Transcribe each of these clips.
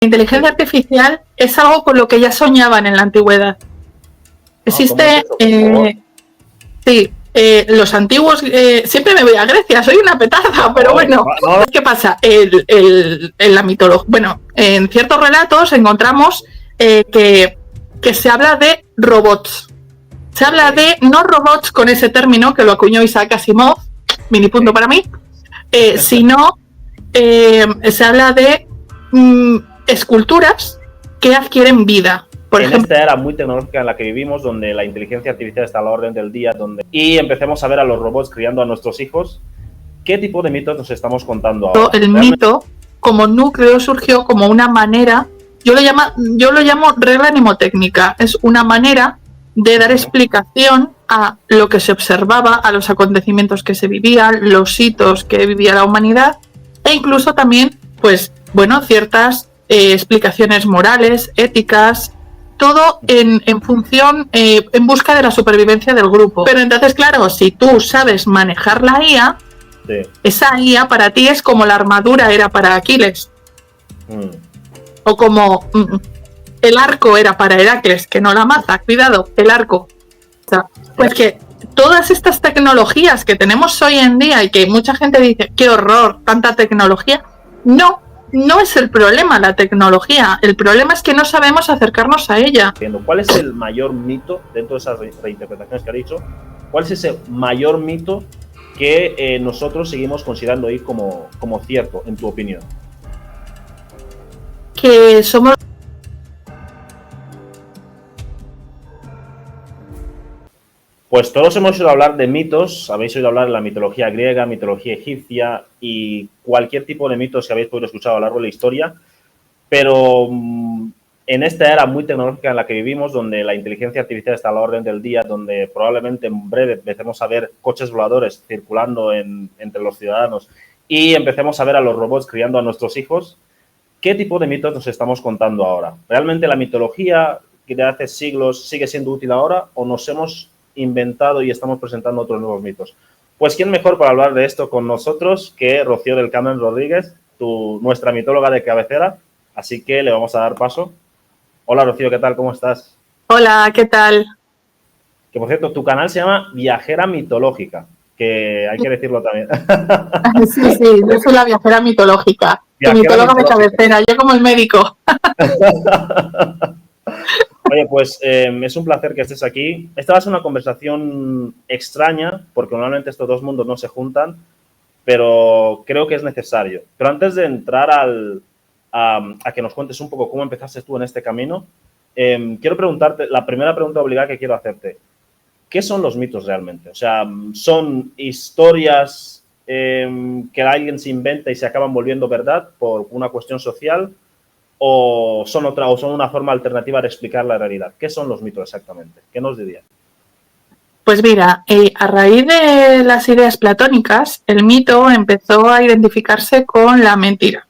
La inteligencia artificial es algo con lo que ya soñaban en la antigüedad. Existe, los antiguos, siempre me voy a Grecia, soy una petarda, pero bueno, ¿qué pasa? En la mitología, bueno, en ciertos relatos encontramos que se habla de robots. Se habla de no robots con ese término que lo acuñó Isaac Asimov, mini punto para mí, sino se habla de esculturas que adquieren vida. Por ejemplo, esta era muy tecnológica en la que vivimos, donde la inteligencia artificial está a la orden del día, y empecemos a ver a los robots criando a nuestros hijos, ¿qué tipo de mitos nos estamos contando ahora? El mito, como núcleo, surgió como una manera, yo lo llamo regla mnemotécnica, es una manera de dar explicación a lo que se observaba, a los acontecimientos que se vivían, los hitos que vivía la humanidad, e incluso también, pues, bueno, ciertas explicaciones morales, éticas, todo en función, en busca de la supervivencia del grupo. Pero entonces, claro, si tú sabes manejar la IA, esa IA para ti es como la armadura era para Aquiles. O como el arco era para Heracles, que no la maza, cuidado, el arco. O sea, pues que todas estas tecnologías que tenemos hoy en día y que mucha gente dice, qué horror, tanta tecnología, no es el problema la tecnología, el problema es que no sabemos acercarnos a ella. ¿Cuál es el mayor mito, dentro de esas reinterpretaciones que ha dicho, cuál es ese mayor mito que nosotros seguimos considerando ahí como cierto, en tu opinión? Que somos... Pues todos hemos oído hablar de mitos, habéis oído hablar de la mitología griega, mitología egipcia y cualquier tipo de mitos que habéis podido escuchar a lo largo de la historia, pero en esta era muy tecnológica en la que vivimos, donde la inteligencia artificial está a la orden del día, donde probablemente en breve empecemos a ver coches voladores circulando entre los ciudadanos y empecemos a ver a los robots criando a nuestros hijos, ¿qué tipo de mitos nos estamos contando ahora? ¿Realmente la mitología que de hace siglos sigue siendo útil ahora o nos hemos inventado y estamos presentando otros nuevos mitos? Pues quién mejor para hablar de esto con nosotros que Rocío del Carmen Rodríguez, nuestra mitóloga de cabecera, así que le vamos a dar paso. Hola Rocío, ¿qué tal? ¿Cómo estás? Hola, ¿qué tal? Que por cierto, tu canal se llama Viajera Mitológica, que hay que decirlo también. Sí, yo soy la viajera mitológica, tu mitóloga de cabecera, yo como el médico. Oye, pues es un placer que estés aquí. Esta va a ser una conversación extraña, porque normalmente estos dos mundos no se juntan, pero creo que es necesario. Pero antes de entrar a que nos cuentes un poco cómo empezaste tú en este camino, quiero preguntarte, la primera pregunta obligada que quiero hacerte, ¿qué son los mitos realmente? O sea, ¿son historias que alguien se inventa y se acaban volviendo verdad por una cuestión social? ¿O son una forma alternativa de explicar la realidad? ¿Qué son los mitos exactamente? ¿Qué nos dirías? Pues mira, a raíz de las ideas platónicas, el mito empezó a identificarse con la mentira.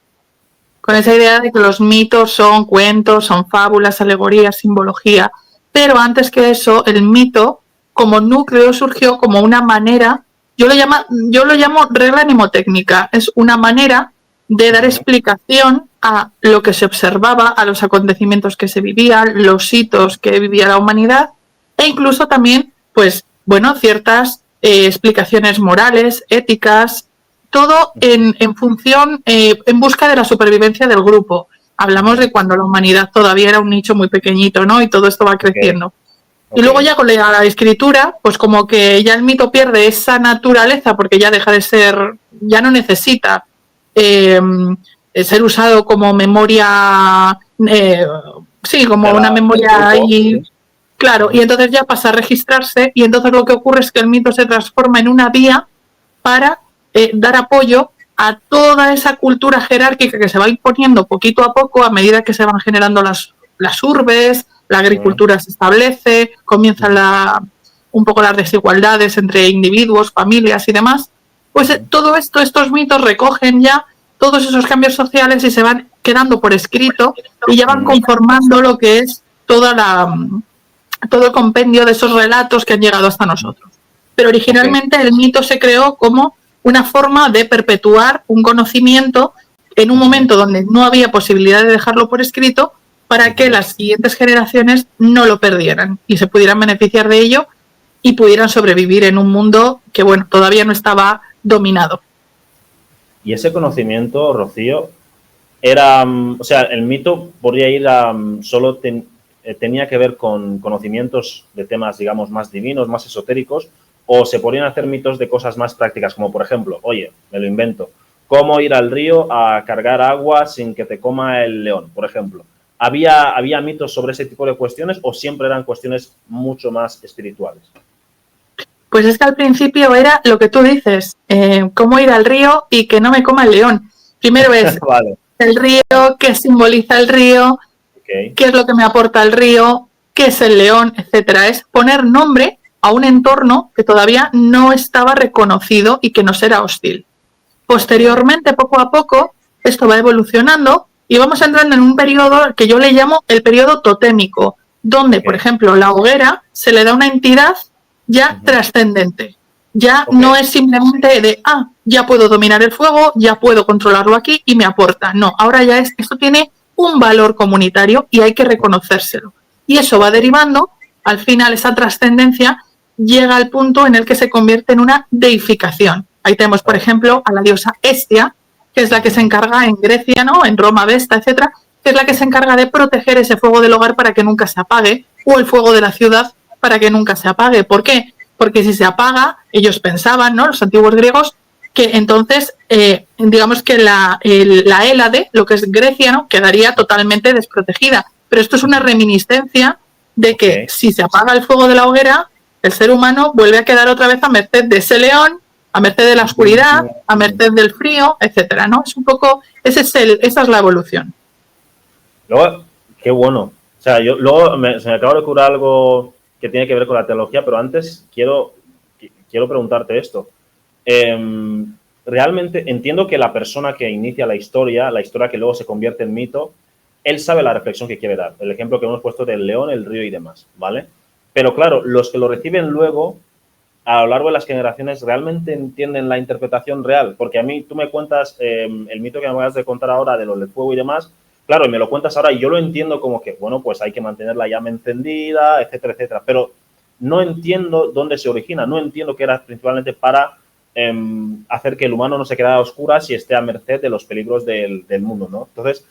Con esa idea de que los mitos son cuentos, son fábulas, alegorías, simbología. Pero antes que eso, el mito como núcleo surgió como una manera, yo lo llamo regla mnemotécnica, es una manera de dar explicación a lo que se observaba, a los acontecimientos que se vivían, los hitos que vivía la humanidad, e incluso también, pues, bueno, ciertas explicaciones morales, éticas, todo en función, en busca de la supervivencia del grupo. Hablamos de cuando la humanidad todavía era un nicho muy pequeñito, ¿no? Y todo esto va creciendo. Y luego ya con la escritura, pues como que ya el mito pierde esa naturaleza porque ya deja de ser, ya no necesita ser usado como memoria, como una memoria ahí, claro, y entonces ya pasa a registrarse y entonces lo que ocurre es que el mito se transforma en una vía para dar apoyo a toda esa cultura jerárquica que se va imponiendo poquito a poco a medida que se van generando las urbes, la agricultura se establece, comienzan un poco las desigualdades entre individuos, familias y demás. Pues todo esto, estos mitos recogen ya todos esos cambios sociales y se van quedando por escrito y ya van conformando lo que es todo el compendio de esos relatos que han llegado hasta nosotros. Pero originalmente el mito se creó como una forma de perpetuar un conocimiento en un momento donde no había posibilidad de dejarlo por escrito para que las siguientes generaciones no lo perdieran y se pudieran beneficiar de ello y pudieran sobrevivir en un mundo que, bueno, todavía no estaba dominado. Y ese conocimiento, Rocío, era, o sea, el mito podría ir a tenía que ver con conocimientos de temas, digamos, más divinos, más esotéricos, o se podían hacer mitos de cosas más prácticas, como por ejemplo, oye, me lo invento, cómo ir al río a cargar agua sin que te coma el león, por ejemplo. ¿Había mitos sobre ese tipo de cuestiones o siempre eran cuestiones mucho más espirituales? Pues es que al principio era lo que tú dices, cómo ir al río y que no me coma el león. Primero es vale. El río, qué simboliza el río, qué es lo que me aporta el río, qué es el león, etcétera. Es poner nombre a un entorno que todavía no estaba reconocido y que nos era hostil. Posteriormente, poco a poco, esto va evolucionando y vamos entrando en un periodo que yo le llamo el periodo totémico, donde, por ejemplo, la hoguera se le da una entidad ya trascendente. Ya no es simplemente de, ya puedo dominar el fuego, ya puedo controlarlo aquí y me aporta. No, ahora ya esto tiene un valor comunitario y hay que reconocérselo. Y eso va derivando, al final esa trascendencia llega al punto en el que se convierte en una deificación. Ahí tenemos, por ejemplo, a la diosa Hestia, que es la que se encarga en Grecia, ¿no? En Roma, Vesta, etcétera, que es la que se encarga de proteger ese fuego del hogar para que nunca se apague, o el fuego de la ciudad para que nunca se apague. ¿Por qué? Porque si se apaga, ellos pensaban, ¿no? Los antiguos griegos, que entonces, digamos que la Hélade, lo que es Grecia, ¿no? Quedaría totalmente desprotegida. Pero esto es una reminiscencia de que si se apaga el fuego de la hoguera, el ser humano vuelve a quedar otra vez a merced de ese león, a merced de la oscuridad, a merced del frío, etcétera, ¿no? Es un poco, esa es la evolución. Luego, qué bueno. O sea, luego se me acaba de ocurrir algo que tiene que ver con la teología, pero antes quiero preguntarte esto. Realmente entiendo que la persona que inicia la historia que luego se convierte en mito, él sabe la reflexión que quiere dar. El ejemplo que hemos puesto del león, el río y demás, ¿vale? Pero claro, los que lo reciben luego, a lo largo de las generaciones, realmente entienden la interpretación real. Porque a mí, tú me cuentas el mito que me acabas de contar ahora de lo del fuego y demás, claro, y me lo cuentas ahora y yo lo entiendo como que, bueno, pues hay que mantener la llama encendida, etcétera, etcétera. Pero no entiendo dónde se origina, no entiendo que era principalmente para hacer que el humano no se quede a oscuras y esté a merced de los peligros del mundo, ¿no? Entonces,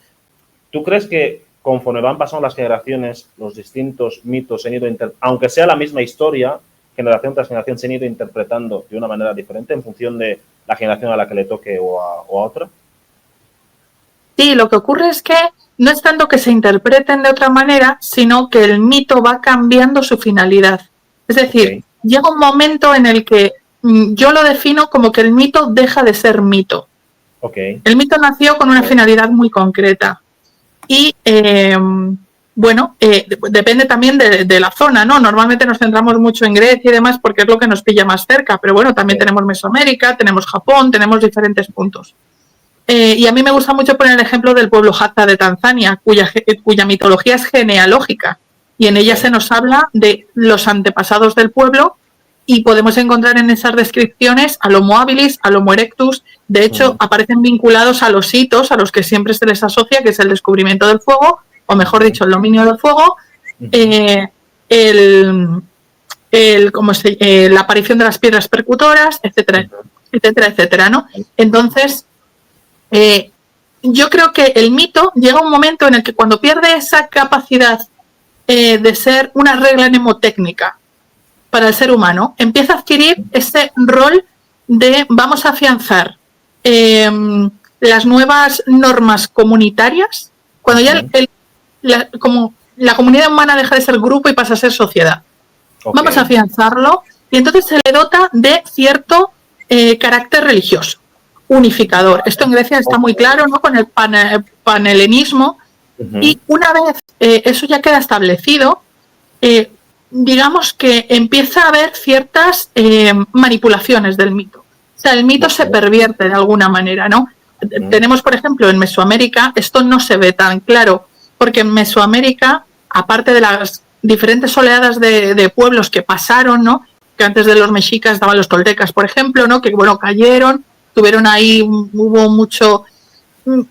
¿tú crees que conforme van pasando las generaciones, los distintos mitos se han ido, aunque sea la misma historia, generación tras generación se han ido interpretando de una manera diferente en función de la generación a la que le toque o a otra? Sí, lo que ocurre es que no es tanto que se interpreten de otra manera, sino que el mito va cambiando su finalidad. Es decir, llega un momento en el que yo lo defino como que el mito deja de ser mito. El mito nació con una finalidad muy concreta. Y, depende también de la zona, ¿no? Normalmente nos centramos mucho en Grecia y demás porque es lo que nos pilla más cerca, pero bueno, también tenemos Mesoamérica, tenemos Japón, tenemos diferentes puntos. Y a mí me gusta mucho poner el ejemplo del pueblo Hadza de Tanzania, cuya mitología es genealógica, y en ella se nos habla de los antepasados del pueblo y podemos encontrar en esas descripciones al Homo habilis, al Homo erectus. De hecho, aparecen vinculados a los hitos a los que siempre se les asocia, que es el descubrimiento del fuego, o mejor dicho, el dominio del fuego, la aparición de las piedras percutoras, etcétera, etcétera, etcétera, ¿no? Entonces, yo creo que el mito llega un momento en el que cuando pierde esa capacidad de ser una regla mnemotécnica para el ser humano, empieza a adquirir ese rol de vamos a afianzar las nuevas normas comunitarias, cuando ya como la comunidad humana deja de ser grupo y pasa a ser sociedad. Vamos a afianzarlo y entonces se le dota de cierto carácter religioso, unificador. Esto en Grecia está muy claro, ¿no? Con el panhelenismo. Y una vez eso ya queda establecido, digamos que empieza a haber ciertas manipulaciones del mito. O sea, el mito se pervierte de alguna manera, ¿no? Tenemos, por ejemplo, en Mesoamérica, esto no se ve tan claro, porque en Mesoamérica, aparte de las diferentes oleadas de pueblos que pasaron, ¿no? Que antes de los mexicas estaban los toltecas, por ejemplo, ¿no? Que, bueno, cayeron, tuvieron ahí, hubo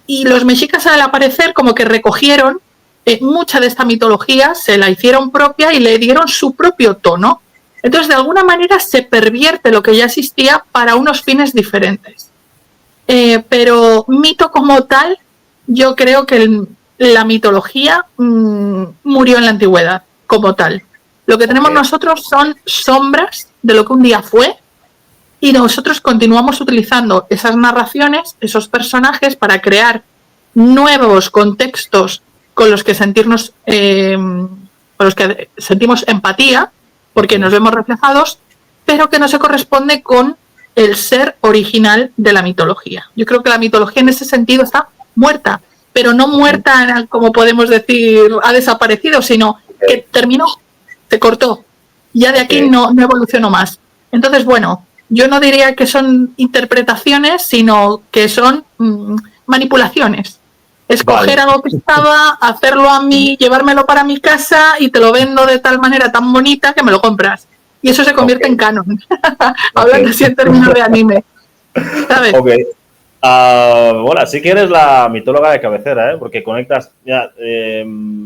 Y los mexicas al aparecer como que recogieron mucha de esta mitología, se la hicieron propia y le dieron su propio tono. Entonces, de alguna manera se pervierte lo que ya existía para unos fines diferentes. Pero mito como tal, yo creo que la mitología murió en la antigüedad, como tal. Lo que tenemos nosotros son sombras de lo que un día fue, y nosotros continuamos utilizando esas narraciones, esos personajes, para crear nuevos contextos con los que sentimos empatía, porque nos vemos reflejados, pero que no se corresponde con el ser original de la mitología. Yo creo que la mitología en ese sentido está muerta, pero no muerta, como podemos decir, ha desaparecido, sino que terminó, se cortó. Ya de aquí no evolucionó más. Entonces, bueno, yo no diría que son interpretaciones, sino que son manipulaciones. Escoger algo que estaba, hacerlo a mí, llevármelo para mi casa y te lo vendo de tal manera tan bonita que me lo compras. Y eso se convierte en canon. Hablando así en términos de anime. ¿Sabes? Bueno, sí que eres la mitóloga de cabecera, porque conectas,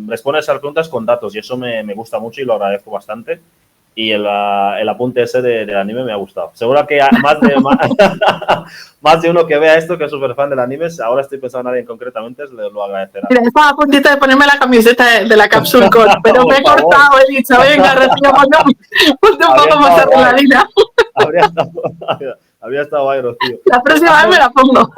respondes a las preguntas con datos y eso me gusta mucho y lo agradezco bastante. Y el apunte ese del anime me ha gustado. Seguro que más de uno que vea esto, que es súper fan del anime, ahora estoy pensando en alguien concretamente, lo agradecerá. Mira, estaba a puntito de ponerme la camiseta de la Capsule Con, pero me he cortado, he dicho, venga, Rocío, ponte un poco más arregladita. Habría estado ahí, Rocío. La próxima vez me la pongo.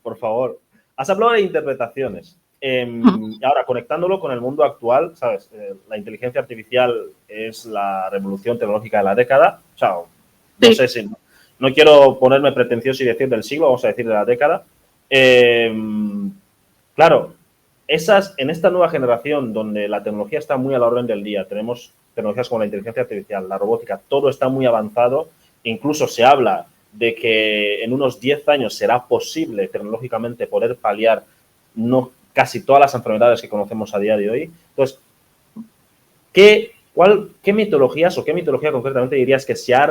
Por favor. Has hablado de interpretaciones. Ahora, conectándolo con el mundo actual, ¿sabes? La inteligencia artificial es la revolución tecnológica de la década. O sea, no sé si... No quiero ponerme pretencioso y decir del siglo, vamos a decir de la década. Claro, en esta nueva generación donde la tecnología está muy a la orden del día, tenemos tecnologías como la inteligencia artificial, la robótica, todo está muy avanzado. Incluso se habla de que en unos 10 años será posible tecnológicamente poder paliar casi todas las enfermedades que conocemos a día de hoy. Entonces, ¿qué mitologías o qué mitología concretamente dirías que se ha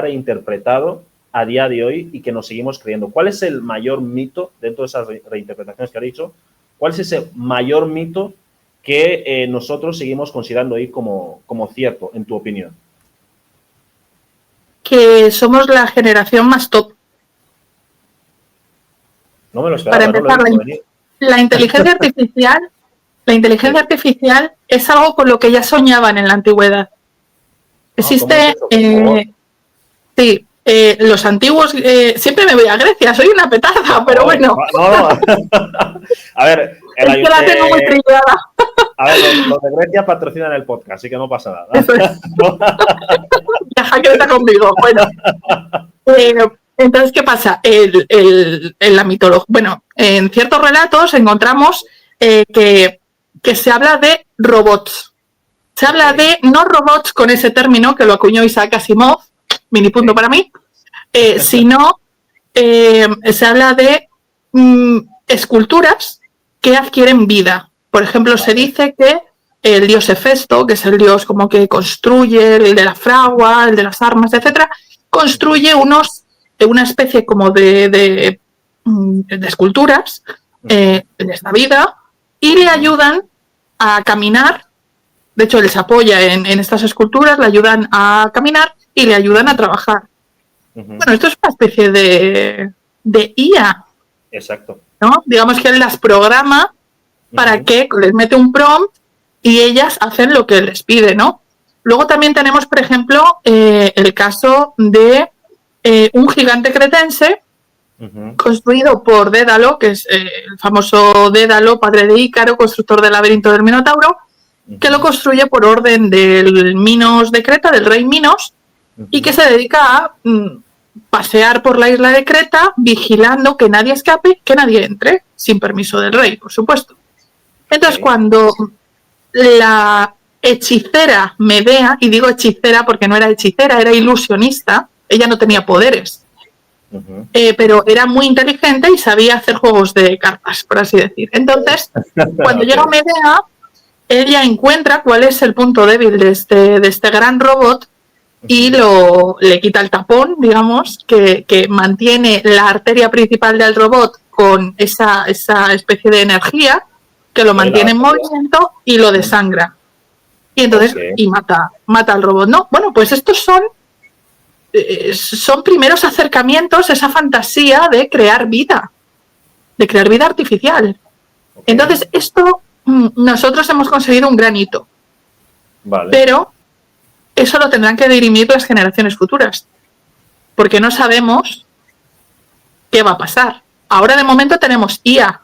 reinterpretado a día de hoy y que nos seguimos creyendo? ¿Cuál es el mayor mito dentro de esas reinterpretaciones que ha dicho? ¿Cuál es ese mayor mito que nosotros seguimos considerando ahí como cierto, en tu opinión? Que somos la generación más top. No me lo esperaba. Para empezar, la inteligencia artificial es algo con lo que ya soñaban en la antigüedad. Existe, los antiguos, siempre me voy a Grecia, soy una petarda, pero bueno. No. A ver, es que la tengo muy trillada. A ver, los de Grecia patrocinan el podcast, así que no pasa nada. Viaja Creta conmigo. Bueno, entonces, ¿qué pasa? En la mitología, bueno, en ciertos relatos encontramos que se habla de robots. Se habla de no robots con ese término que lo acuñó Isaac Asimov, mini punto para mí, sino se habla de esculturas que adquieren vida. Por ejemplo, se dice que el dios Hefesto, que es el dios como que construye, el de la fragua, el de las armas, etcétera, construye una especie como de esculturas, les da vida y le ayudan a caminar. De hecho, les apoya en estas esculturas, le ayudan a caminar y le ayudan a trabajar. Bueno, esto es una especie de IA. Exacto. ¿No? Digamos que él las programa para que les mete un prompt y ellas hacen lo que les pide, ¿no? Luego también tenemos, por ejemplo, el caso de un gigante cretense construido por Dédalo, que es el famoso Dédalo, padre de Ícaro, constructor del laberinto del Minotauro, que lo construye por orden del Minos de Creta, del rey Minos, y que se dedica a pasear por la isla de Creta vigilando que nadie escape, que nadie entre, sin permiso del rey, por supuesto. Entonces, cuando la hechicera Medea, y digo hechicera porque no era hechicera, era ilusionista, ella no tenía poderes, pero era muy inteligente y sabía hacer juegos de cartas, por así decir. Entonces, cuando llega Medea, ella encuentra cuál es el punto débil de este gran robot y le quita el tapón, digamos, que mantiene la arteria principal del robot con esa especie de energía que lo mantiene en movimiento y lo desangra. Y entonces, y mata al robot, ¿no? Bueno, pues estos son primeros acercamientos, esa fantasía de crear vida artificial. Entonces, esto nosotros hemos conseguido un gran hito. Vale. Pero eso lo tendrán que dirimir las generaciones futuras, porque no sabemos qué va a pasar. Ahora de momento tenemos IA,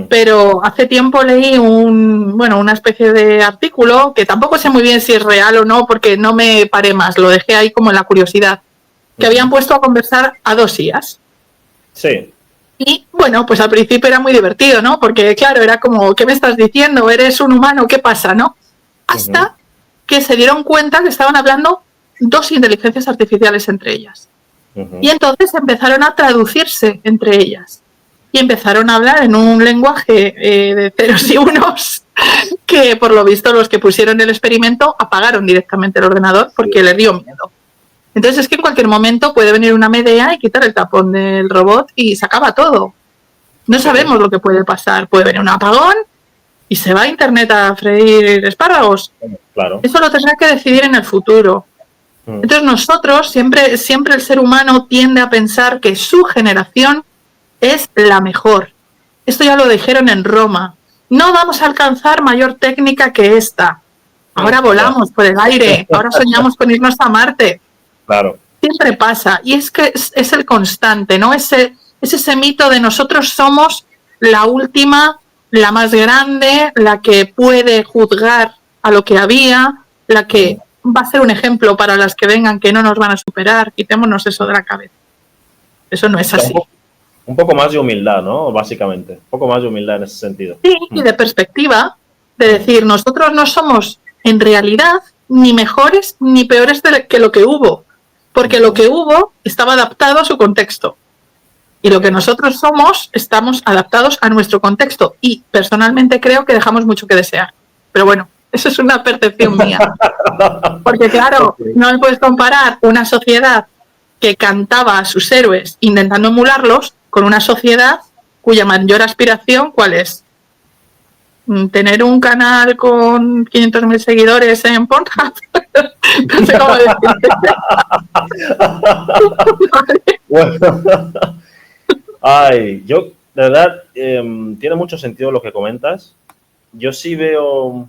pero hace tiempo leí una especie de artículo que tampoco sé muy bien si es real o no, porque no me paré más, lo dejé ahí como en la curiosidad, que habían puesto a conversar a 2 IAs. Sí. Y bueno, pues al principio era muy divertido, ¿no? Porque claro, era como, ¿qué me estás diciendo? ¿Eres un humano? ¿Qué pasa, no? Hasta que se dieron cuenta que estaban hablando 2 inteligencias artificiales entre ellas. Y entonces empezaron a traducirse entre ellas. Y empezaron a hablar en un lenguaje de ceros y unos que, por lo visto, los que pusieron el experimento apagaron directamente el ordenador porque les dio miedo. Entonces es que en cualquier momento puede venir una Medea y quitar el tapón del robot y se acaba todo. No sabemos lo que puede pasar. Puede venir un apagón y se va a internet a freír espárragos. Claro. Eso lo tendrá que decidir en el futuro. Entonces nosotros, siempre el ser humano tiende a pensar que su generación es la mejor. Esto ya lo dijeron en Roma. No vamos a alcanzar mayor técnica que esta. Ahora volamos por el aire, ahora soñamos con irnos a Marte. Claro. Siempre pasa. Y es que es el constante, ¿no? Es ese mito de nosotros somos la última, la más grande, la que puede juzgar a lo que había, la que va a ser un ejemplo para las que vengan que no nos van a superar. Quitémonos eso de la cabeza. Eso no es así. Un poco más de humildad, ¿no? Básicamente. Un poco más de humildad en ese sentido. Sí, y de perspectiva, de decir, nosotros no somos en realidad ni mejores ni peores que lo que hubo, porque lo que hubo estaba adaptado a su contexto. Y lo que nosotros somos, estamos adaptados a nuestro contexto. Y personalmente creo que dejamos mucho que desear. Pero bueno, eso es una percepción mía. Porque claro, no me puedes comparar una sociedad que cantaba a sus héroes intentando emularlos con una sociedad cuya mayor aspiración, ¿cuál es? Tener un canal con 500.000 seguidores en Pornhub. No sé cómo decirte. Bueno. Ay, yo, de verdad, tiene mucho sentido lo que comentas. Yo sí veo...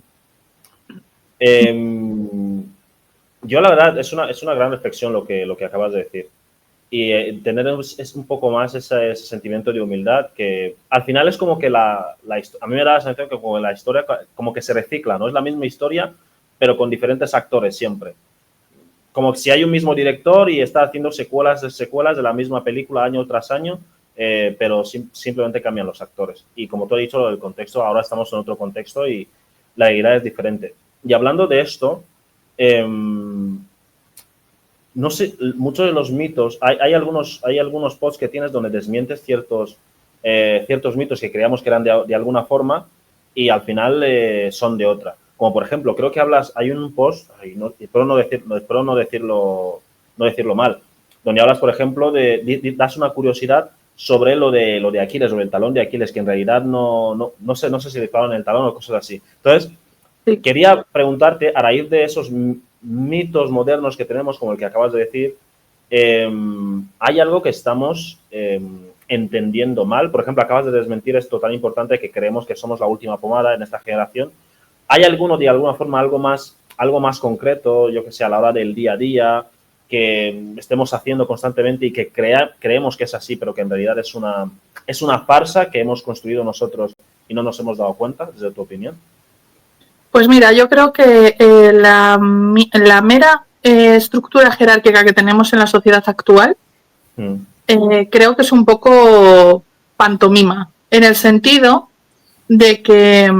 yo, la verdad, es una gran reflexión lo que acabas de decir. Y tener es un poco más ese sentimiento de humildad que al final es como que a mí me da la sensación que como la historia como que se recicla, ¿no? Es la misma historia, pero con diferentes actores siempre. Como si hay un mismo director y está haciendo secuelas de la misma película año tras año, pero simplemente cambian los actores. Y como tú has dicho, el contexto, ahora estamos en otro contexto y la realidad es diferente. Y hablando de esto, no sé, muchos de los mitos, hay algunos posts que tienes donde desmientes ciertos mitos que creíamos que eran de alguna forma y al final son de otra. Como por ejemplo, creo que hay un post, espero no decirlo mal, donde hablas, por ejemplo, das una curiosidad sobre lo de Aquiles, sobre el talón de Aquiles, que en realidad no sé si disparan en el talón o cosas así. Entonces, quería preguntarte, a raíz de esos mitos modernos que tenemos, como el que acabas de decir, ¿hay algo que estamos entendiendo mal? Por ejemplo, acabas de desmentir esto tan importante que creemos que somos la última pomada en esta generación. ¿Hay de alguna forma algo más concreto, yo que sé, a la hora del día a día, que estemos haciendo constantemente y que creemos que es así, pero que en realidad es una farsa que hemos construido nosotros y no nos hemos dado cuenta, desde tu opinión? Pues mira, yo creo que la mera estructura jerárquica que tenemos en la sociedad actual, creo que es un poco pantomima, en el sentido de que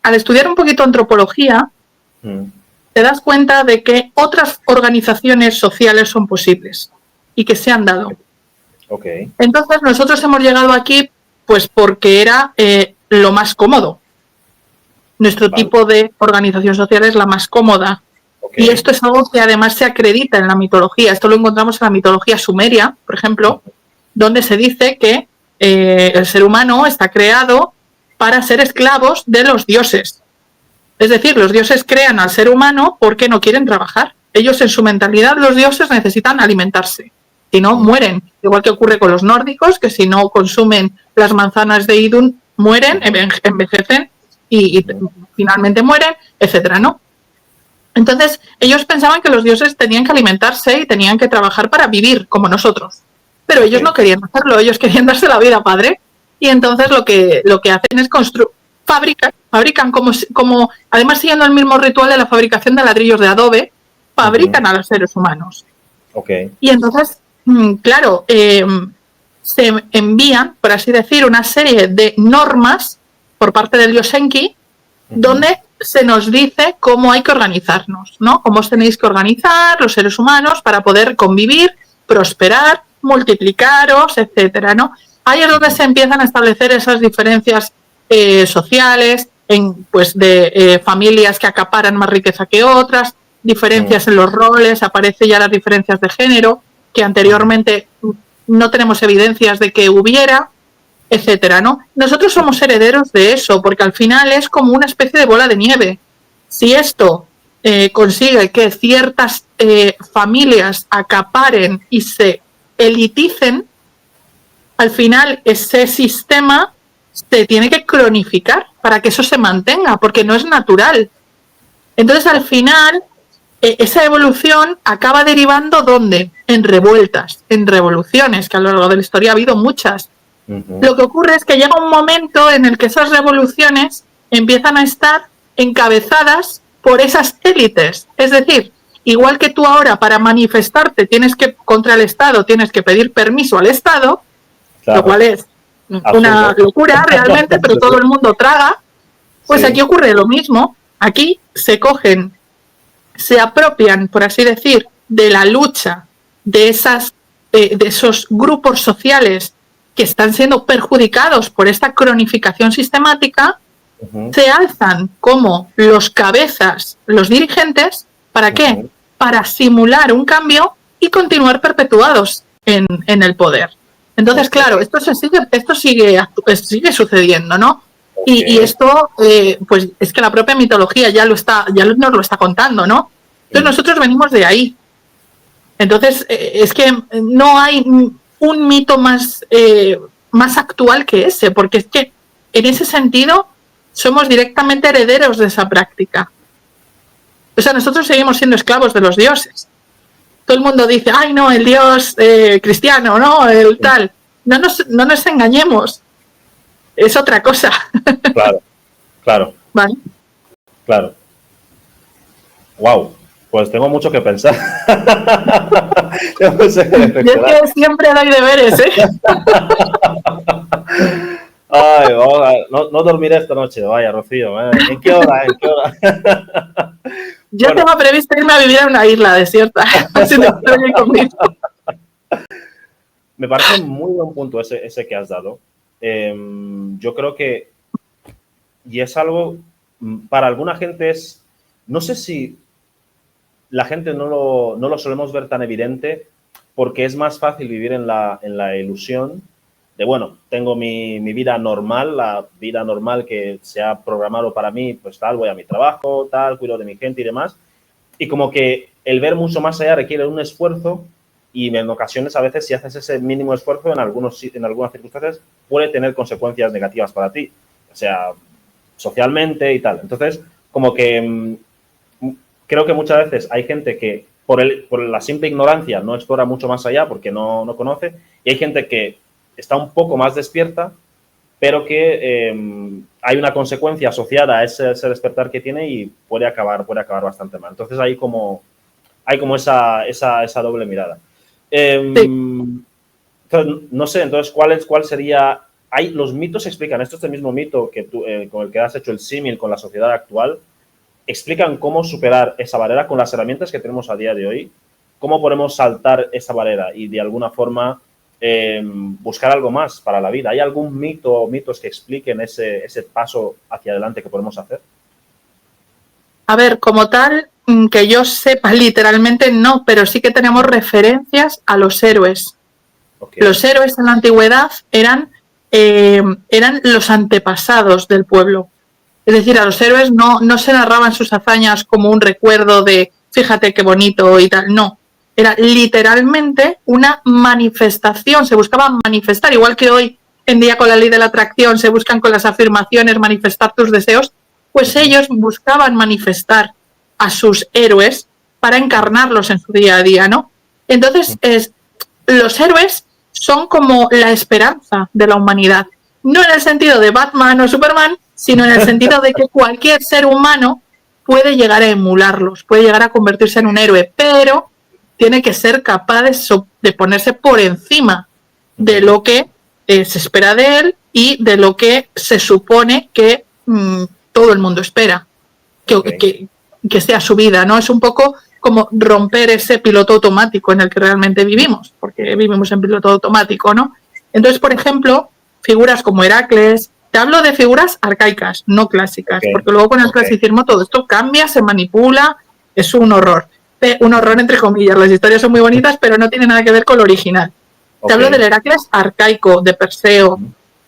al estudiar un poquito antropología, te das cuenta de que otras organizaciones sociales son posibles y que se han dado. Okay. Entonces nosotros hemos llegado aquí pues porque era lo más cómodo. Nuestro tipo de organización social es la más cómoda. Okay. Y esto es algo que además se acredita en la mitología. Esto lo encontramos en la mitología sumeria, por ejemplo, donde se dice que el ser humano está creado para ser esclavos de los dioses. Es decir, los dioses crean al ser humano porque no quieren trabajar. Ellos en su mentalidad, los dioses necesitan alimentarse. Si no, mueren. Igual que ocurre con los nórdicos, que si no consumen las manzanas de Idun, mueren, envejecen y finalmente mueren, etcétera, ¿no? Entonces, ellos pensaban que los dioses tenían que alimentarse y tenían que trabajar para vivir, como nosotros. Pero ellos no querían hacerlo, ellos querían darse la vida padre. Y entonces lo que hacen es fabrican como, además siguiendo el mismo ritual de la fabricación de ladrillos de adobe, fabrican a los seres humanos. Y entonces, claro, se envían, por así decir, una serie de normas por parte del dios Enki, donde se nos dice cómo hay que organizarnos, ¿no? Cómo os tenéis que organizar los seres humanos para poder convivir, prosperar, multiplicaros, etcétera, ¿no? Ahí es donde se empiezan a establecer esas diferencias sociales, de familias que acaparan más riqueza que otras, diferencias en los roles, aparecen ya las diferencias de género, que anteriormente no tenemos evidencias de que hubiera, etcétera, ¿no? Nosotros somos herederos de eso, porque al final es como una especie de bola de nieve. Si esto consigue que ciertas familias acaparen y se eliticen, al final ese sistema se tiene que cronificar para que eso se mantenga, porque no es natural. Entonces, al final, esa evolución acaba derivando ¿dónde? En revueltas, en revoluciones, que a lo largo de la historia ha habido muchas. Lo que ocurre es que llega un momento en el que esas revoluciones empiezan a estar encabezadas por esas élites. Es decir, igual que tú ahora para manifestarte contra el Estado tienes que pedir permiso al Estado, lo cual es una locura realmente, pero todo el mundo traga, pues aquí ocurre lo mismo. Aquí se apropian, por así decir, de la lucha de esos grupos sociales que están siendo perjudicados por esta cronificación sistemática, se alzan como los cabezas, los dirigentes, ¿para qué? Para simular un cambio y continuar perpetuados en el poder. Entonces, claro, esto sigue sucediendo, ¿no? Y esto, pues es que la propia mitología ya nos lo está contando, ¿no? Entonces nosotros venimos de ahí. Entonces, es que no hay un mito más actual que ese, porque es que en ese sentido somos directamente herederos de esa práctica. O sea, nosotros seguimos siendo esclavos de los dioses. Todo el mundo dice, ay, no, el dios cristiano, no, el tal. No nos engañemos. Es otra cosa. Claro. ¿Vale? Claro. Wow. Pues tengo mucho que pensar. Yo es que siempre doy deberes, ¿eh? Ay, no dormiré esta noche, vaya, Rocío. ¿En qué hora? Yo tengo previsto irme a vivir a una isla desierta. Me parece un muy buen punto ese que has dado. Yo creo que, y es algo, para alguna gente es, no sé si la gente no lo solemos ver tan evidente, porque es más fácil vivir en la ilusión de, bueno, tengo mi vida normal, la vida normal que se ha programado para mí, pues tal, voy a mi trabajo, tal, cuido de mi gente y demás. Y como que el ver mucho más allá requiere un esfuerzo y en ocasiones a veces si haces ese mínimo esfuerzo en algunas circunstancias puede tener consecuencias negativas para ti, o sea, socialmente y tal. Entonces, como que creo que muchas veces hay gente que por la simple ignorancia no explora mucho más allá porque no conoce, y hay gente que está un poco más despierta, pero que hay una consecuencia asociada a ese despertar que tiene y puede acabar bastante mal. Entonces hay como esa doble mirada. Entonces, no sé, entonces, ¿cuál sería? Los mitos explican, esto es el mismo mito que tú, con el que has hecho el símil con la sociedad actual, explican cómo superar esa barrera con las herramientas que tenemos a día de hoy, cómo podemos saltar esa barrera y de alguna forma buscar algo más para la vida. ¿Hay algún mito o mitos que expliquen ese paso hacia adelante que podemos hacer? A ver, como tal, que yo sepa literalmente no, pero sí que tenemos referencias a los héroes. Okay. Los héroes en la antigüedad eran eran los antepasados del pueblo. Es decir, a los héroes no se narraban sus hazañas como un recuerdo de fíjate qué bonito y tal, no. Era literalmente una manifestación, se buscaba manifestar, igual que hoy en día con la ley de la atracción se buscan con las afirmaciones manifestar tus deseos, pues ellos buscaban manifestar a sus héroes para encarnarlos en su día a día, ¿no? Entonces, los héroes son como la esperanza de la humanidad. No en el sentido de Batman o Superman, sino en el sentido de que cualquier ser humano puede llegar a emularlos, puede llegar a convertirse en un héroe, pero tiene que ser capaz de ponerse por encima de lo que se espera de él y de lo que se supone que todo el mundo espera que sea su vida, ¿no? Es un poco como romper ese piloto automático en el que realmente vivimos, porque vivimos en piloto automático, ¿no? Entonces, por ejemplo, figuras como Heracles, te hablo de figuras arcaicas, no clásicas, porque luego con el clasicismo todo esto cambia, se manipula, es un horror entre comillas, las historias son muy bonitas, pero no tiene nada que ver con lo original. Te hablo del Heracles arcaico, de Perseo,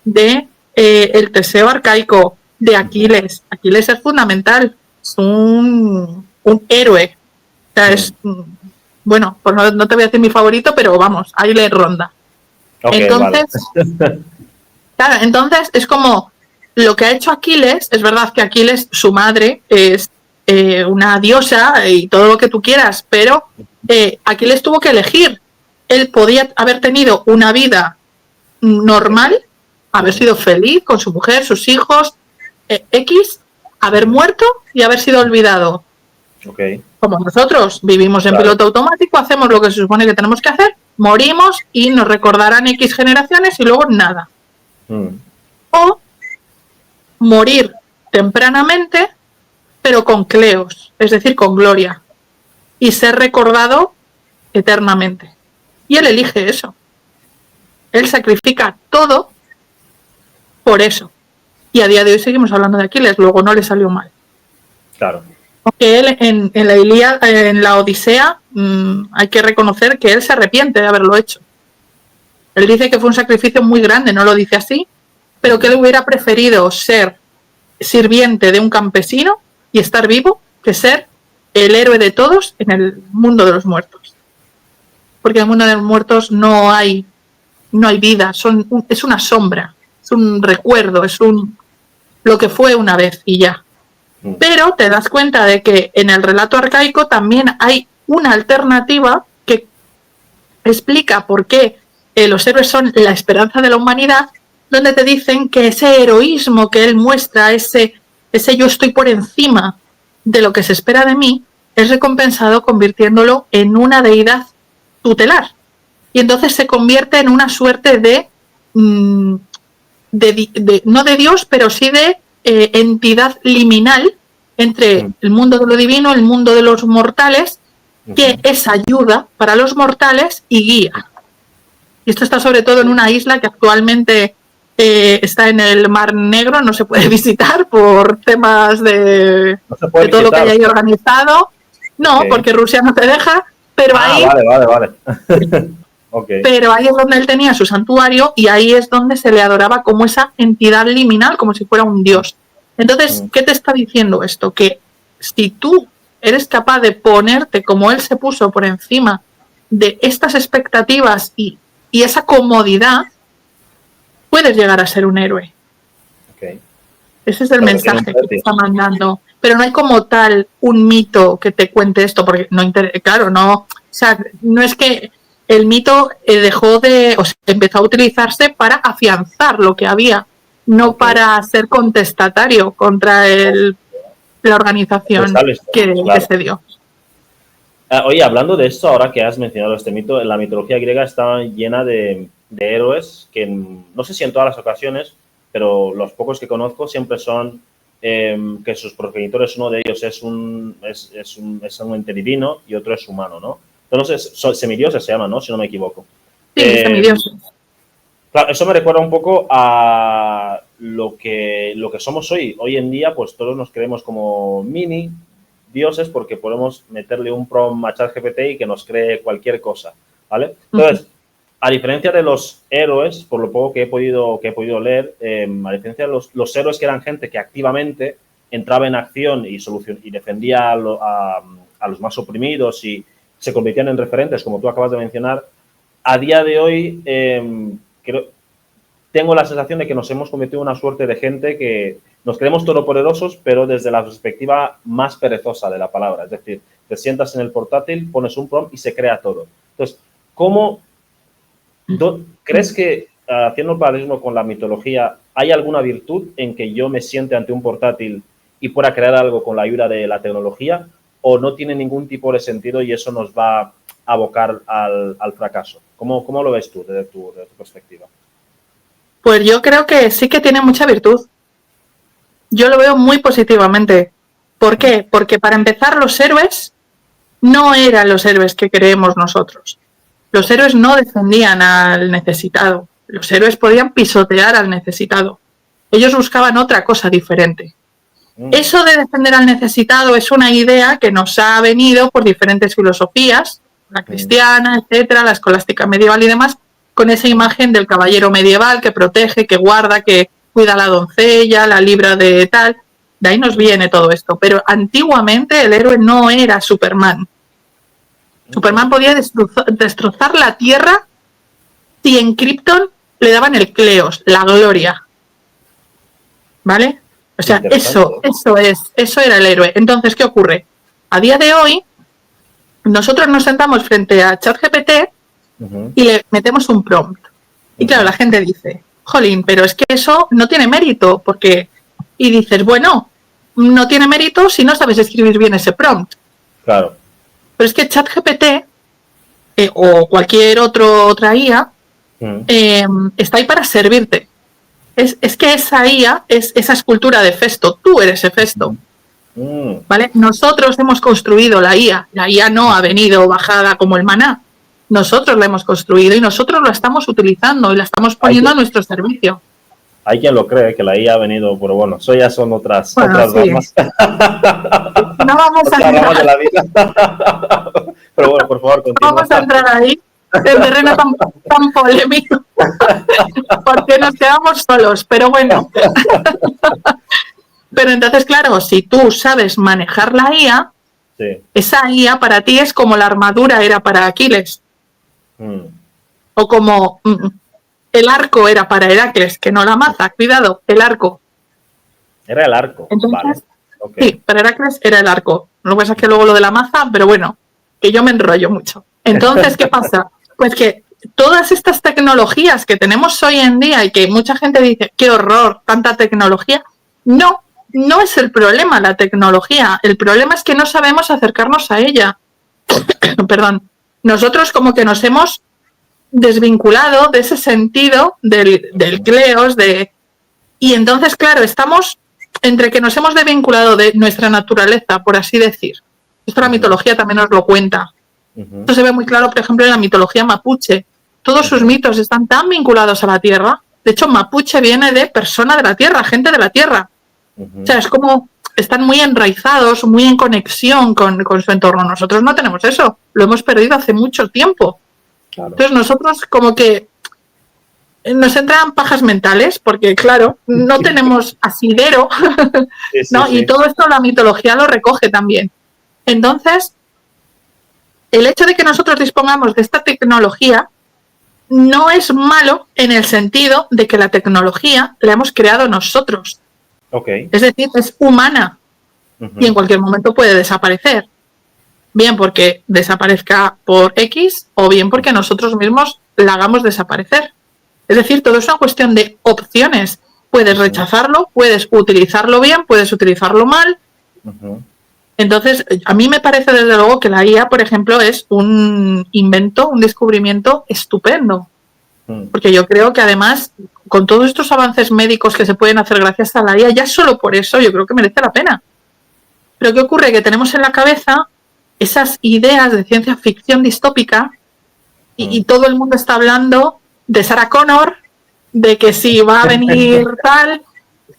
de el Teseo arcaico, de Aquiles. Aquiles es fundamental, es un héroe. O sea, es, bueno, pues no te voy a decir mi favorito, pero vamos, ahí le ronda. Entonces, claro, entonces es como lo que ha hecho Aquiles, es verdad que Aquiles, su madre, es una diosa y todo lo que tú quieras, pero Aquiles tuvo que elegir. Él podía haber tenido una vida normal, haber sido feliz con su mujer, sus hijos, X, haber muerto y haber sido olvidado. Como nosotros vivimos en piloto automático, hacemos lo que se supone que tenemos que hacer, morimos y nos recordarán X generaciones y luego nada. O morir tempranamente, pero con cleos, es decir, con gloria, y ser recordado eternamente. Y él elige eso. Él sacrifica todo por eso. Y a día de hoy seguimos hablando de Aquiles, luego no le salió mal. Claro. Aunque él en la Ilíada, en la Odisea, hay que reconocer que él se arrepiente de haberlo hecho. Él dice que fue un sacrificio muy grande, no lo dice así, pero que él hubiera preferido ser sirviente de un campesino y estar vivo que ser el héroe de todos en el mundo de los muertos. Porque en el mundo de los muertos no hay vida, es una sombra, es un recuerdo, es lo que fue una vez y ya. Pero te das cuenta de que en el relato arcaico también hay una alternativa que explica por qué los héroes son la esperanza de la humanidad, donde te dicen que ese heroísmo que él muestra, ese yo estoy por encima de lo que se espera de mí, es recompensado convirtiéndolo en una deidad tutelar. Y entonces se convierte en una suerte de no de Dios, pero sí de entidad liminal entre el mundo de lo divino, el mundo de los mortales, que es ayuda para los mortales y guía. Y esto está sobre todo en una isla que actualmente está en el Mar Negro, no se puede visitar por temas de todo lo que hay ahí organizado. No, porque Rusia no te deja, pero ahí... Vale. Pero ahí es donde él tenía su santuario y ahí es donde se le adoraba como esa entidad liminal, como si fuera un dios. Entonces, ¿qué te está diciendo esto? Que si tú eres capaz de ponerte como él se puso por encima de estas expectativas y esa comodidad, puedes llegar a ser un héroe. Ese es el mensaje que te está mandando. Pero no hay como tal un mito que te cuente esto, porque o sea, no es que el mito empezó a utilizarse para afianzar lo que había, no para ser contestatario contra la organización que se dio. Oye, hablando de esto, ahora que has mencionado este mito, la mitología griega está llena de héroes que, no sé si en todas las ocasiones, pero los pocos que conozco siempre son que sus progenitores, uno de ellos es un ente divino y otro es humano, ¿no? Entonces, semidioses se llaman, ¿no? Si no me equivoco. Sí, semidioses. Claro, eso me recuerda un poco a lo que somos hoy. Hoy en día, pues todos nos creemos como mini dioses porque podemos meterle un prompt a ChatGPT y que nos cree cualquier cosa, ¿vale? Entonces, a diferencia de los héroes, por lo poco que he podido leer, a diferencia de los héroes que eran gente que activamente entraba en acción y defendía a los más oprimidos y se convertían en referentes, como tú acabas de mencionar, a día de hoy tengo la sensación de que nos hemos convertido en una suerte de gente que nos creemos todopoderosos, pero desde la perspectiva más perezosa de la palabra. Es decir, te sientas en el portátil, pones un prompt y se crea todo. Entonces, ¿crees que, haciendo el paralelismo con la mitología, hay alguna virtud en que yo me siente ante un portátil y pueda crear algo con la ayuda de la tecnología, o no tiene ningún tipo de sentido y eso nos va a abocar al fracaso? ¿Cómo lo ves tú desde tu perspectiva? Pues yo creo que sí que tiene mucha virtud. Yo lo veo muy positivamente. ¿Por qué? Porque para empezar, los héroes no eran los héroes que creemos nosotros. Los héroes no defendían al necesitado. Los héroes podían pisotear al necesitado. Ellos buscaban otra cosa diferente. Eso de defender al necesitado es una idea que nos ha venido por diferentes filosofías, la cristiana, etcétera, la escolástica medieval y demás, con esa imagen del caballero medieval que protege, que guarda, que cuida a la doncella, la libra de tal. De ahí nos viene todo esto. Pero antiguamente el héroe no era Superman. Superman podía destrozar la Tierra si en Krypton le daban el Kleos, la gloria. ¿Vale? O sea, eso era el héroe. Entonces, ¿qué ocurre? A día de hoy, nosotros nos sentamos frente a ChatGPT y le metemos un prompt. Y claro, la gente dice, jolín, pero es que eso no tiene mérito, porque... Y dices, bueno, no tiene mérito si no sabes escribir bien ese prompt. Claro. Pero es que ChatGPT o cualquier otra IA está ahí para servirte. Es que esa IA es esa escultura de Festo. Tú eres Hefesto. ¿Vale? Nosotros hemos construido la IA. La IA no ha venido bajada como el maná. Nosotros la hemos construido y nosotros la estamos utilizando y la estamos poniendo a nuestro servicio. Hay quien lo cree, que la IA ha venido, pero bueno, eso ya son otras sí. ramas. No vamos a entrar. De la vida. Pero bueno, por favor, continúa. No vamos a entrar ahí, en terreno tan polémico, porque nos quedamos solos, pero bueno. Pero entonces, claro, si tú sabes manejar la IA, esa IA para ti es como la armadura era para Aquiles. O como... el arco era para Heracles, que no la maza, cuidado, el arco. Era el arco, entonces, vale. Okay. Sí, para Heracles era el arco. Lo que pasa es que luego lo de la maza, pero bueno, que yo me enrollo mucho. Entonces, ¿qué pasa? Pues que todas estas tecnologías que tenemos hoy en día y que mucha gente dice, qué horror, tanta tecnología, no es el problema la tecnología. El problema es que no sabemos acercarnos a ella. Perdón. Nosotros como que nos hemos desvinculado de ese sentido del Kleos, y entonces, claro, estamos entre que nos hemos desvinculado de nuestra naturaleza, por así decir. Esto la mitología también nos lo cuenta. Esto se ve muy claro, por ejemplo, en la mitología mapuche. Todos sus mitos están tan vinculados a la tierra. De hecho, mapuche viene de persona de la tierra, gente de la tierra. O sea, es como están muy enraizados, muy en conexión con su entorno. Nosotros no tenemos eso. Lo hemos perdido hace mucho tiempo. Claro. Entonces nosotros como que nos entran pajas mentales porque, claro, no tenemos asidero, ¿no? Sí. Y todo esto la mitología lo recoge también. Entonces, el hecho de que nosotros dispongamos de esta tecnología no es malo en el sentido de que la tecnología la hemos creado nosotros. Okay. Es decir, es humana y en cualquier momento puede desaparecer. Bien porque desaparezca por X o bien porque nosotros mismos la hagamos desaparecer. Es decir, todo es una cuestión de opciones. Puedes rechazarlo, puedes utilizarlo bien, puedes utilizarlo mal. Entonces, a mí me parece desde luego que la IA, por ejemplo, es un invento, un descubrimiento estupendo. Porque yo creo que además, con todos estos avances médicos que se pueden hacer gracias a la IA, ya solo por eso yo creo que merece la pena. Pero ¿qué ocurre? Que tenemos en la cabeza esas ideas de ciencia ficción distópica y todo el mundo está hablando de Sarah Connor, de que sí va a venir tal,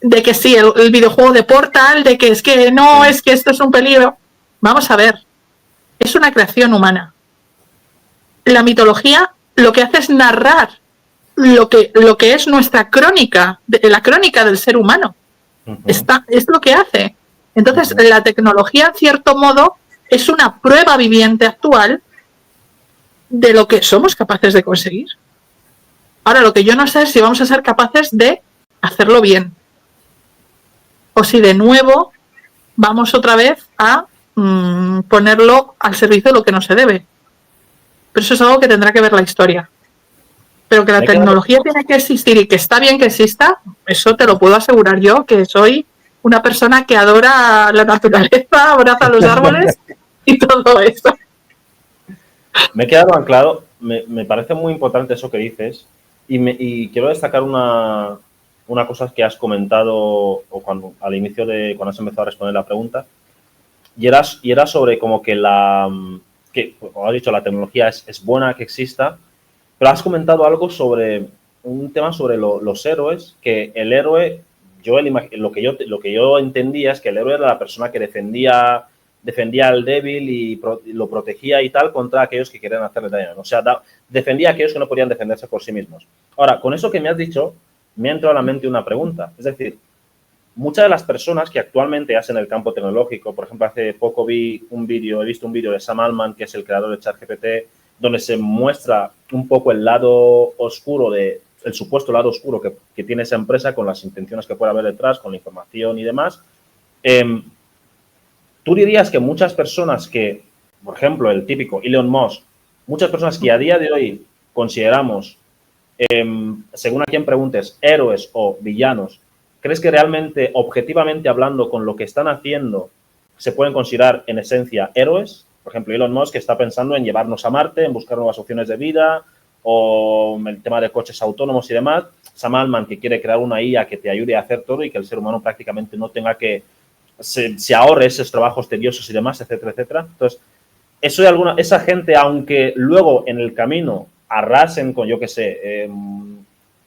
de que sí, el videojuego de Portal, de que es que no, es que esto es un peligro. Vamos a ver, es una creación humana. La mitología lo que hace es narrar lo que es nuestra crónica, la crónica del ser humano. Es lo que hace. Entonces, la tecnología, en cierto modo, es una prueba viviente actual de lo que somos capaces de conseguir. Ahora, lo que yo no sé es si vamos a ser capaces de hacerlo bien. O si de nuevo vamos otra vez a ponerlo al servicio de lo que no se debe. Pero eso es algo que tendrá que ver la historia. Pero que la tecnología tiene que existir y que está bien que exista, eso te lo puedo asegurar yo, que soy una persona que adora la naturaleza, abraza los árboles y todo eso. Me he quedado anclado, me parece muy importante eso que dices y quiero destacar una cosa que has comentado o al inicio de cuando has empezado a responder la pregunta y era sobre como que como has dicho, la tecnología es buena que exista, pero has comentado algo sobre un tema sobre los héroes, que el héroe, lo que yo entendía es que el héroe era la persona que defendía al débil y lo protegía y tal contra aquellos que querían hacerle daño. O sea, defendía a aquellos que no podían defenderse por sí mismos. Ahora, con eso que me has dicho, me ha entrado a la mente una pregunta. Es decir, muchas de las personas que actualmente hacen el campo tecnológico, por ejemplo, hace poco he visto un vídeo de Sam Altman, que es el creador de ChatGPT, donde se muestra un poco el lado oscuro el supuesto lado oscuro que tiene esa empresa con las intenciones que puede haber detrás, con la información y demás. ¿Tú dirías que muchas personas que, por ejemplo, el típico Elon Musk, muchas personas que a día de hoy consideramos, según a quien preguntes, héroes o villanos, ¿crees que realmente, objetivamente hablando, con lo que están haciendo, se pueden considerar en esencia héroes? Por ejemplo, Elon Musk está pensando en llevarnos a Marte, en buscar nuevas opciones de vida, o el tema de coches autónomos y demás. Sam Altman, que quiere crear una IA que te ayude a hacer todo y que el ser humano prácticamente no tenga que se ahorre esos trabajos tediosos y demás, etcétera, etcétera. Entonces, esa gente, aunque luego en el camino arrasen con, yo qué sé,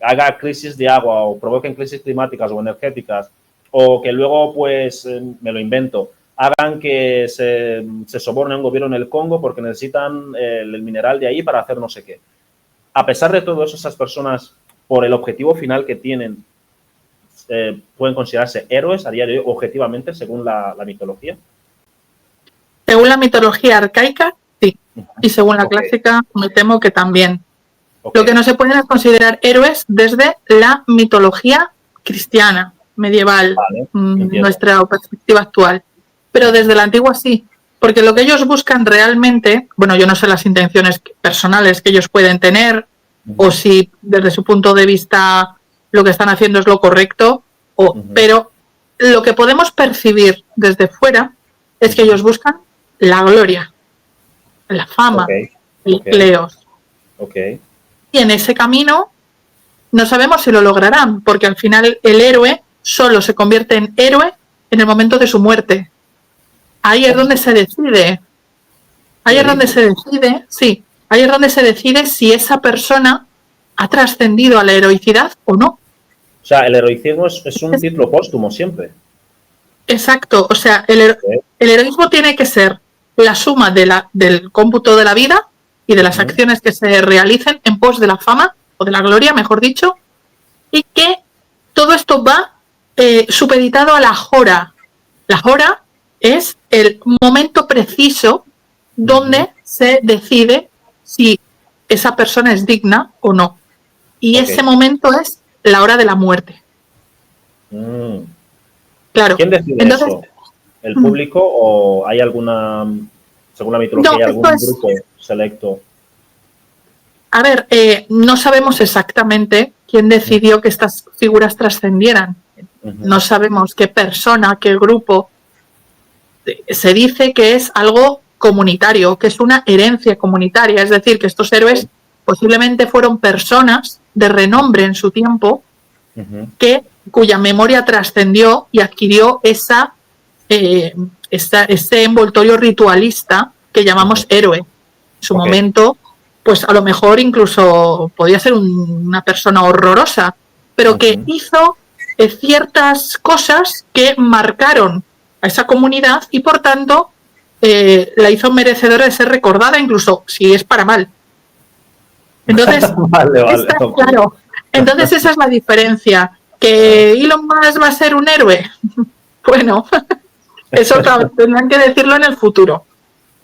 haga crisis de agua o provoquen crisis climáticas o energéticas, o que luego, pues, me lo invento, hagan que se soborne un gobierno en el Congo porque necesitan el mineral de ahí para hacer no sé qué. A pesar de todo eso, esas personas, por el objetivo final que tienen, pueden considerarse héroes a día de hoy, objetivamente, según la mitología. Según la mitología arcaica, sí. Y según la clásica, me temo que también. Lo que no se pueden considerar héroes desde la mitología cristiana, medieval, nuestra perspectiva actual. Pero desde la antigua sí. Porque lo que ellos buscan realmente, bueno, yo no sé las intenciones personales que ellos pueden tener, o si desde su punto de vista lo que están haciendo es lo correcto, pero lo que podemos percibir desde fuera es que ellos buscan la gloria, la fama, el empleos. Y en ese camino no sabemos si lo lograrán, porque al final el héroe solo se convierte en héroe en el momento de su muerte. Ahí es donde se decide. Ahí es donde se decide, sí, ahí es donde se decide si esa persona ha trascendido a la heroicidad o no. O sea, el heroicismo es un título póstumo siempre. Exacto, o sea, el heroísmo tiene que ser la suma del cómputo de la vida y de las acciones que se realicen en pos de la fama, o de la gloria, mejor dicho, y que todo esto va supeditado a la jora. La jora es el momento preciso donde se decide si esa persona es digna o no. Y ese momento es la hora de la muerte. Claro. ¿Quién decide eso? ¿El público o hay alguna, según la mitología, algún grupo selecto? A ver, no sabemos exactamente quién decidió que estas figuras trascendieran. No sabemos qué persona, qué grupo. Se dice que es algo comunitario, que es una herencia comunitaria. Es decir, que estos héroes posiblemente fueron personas de renombre en su tiempo cuya memoria trascendió y adquirió ese envoltorio ritualista que llamamos héroe. En su momento, pues a lo mejor incluso podía ser una persona horrorosa, pero que hizo ciertas cosas que marcaron a esa comunidad y por tanto la hizo merecedora de ser recordada, incluso si es para mal. Entonces, Vale. claro, entonces esa es la diferencia. ¿Que Elon Musk va a ser un héroe? Bueno, eso tendrán que decirlo en el futuro.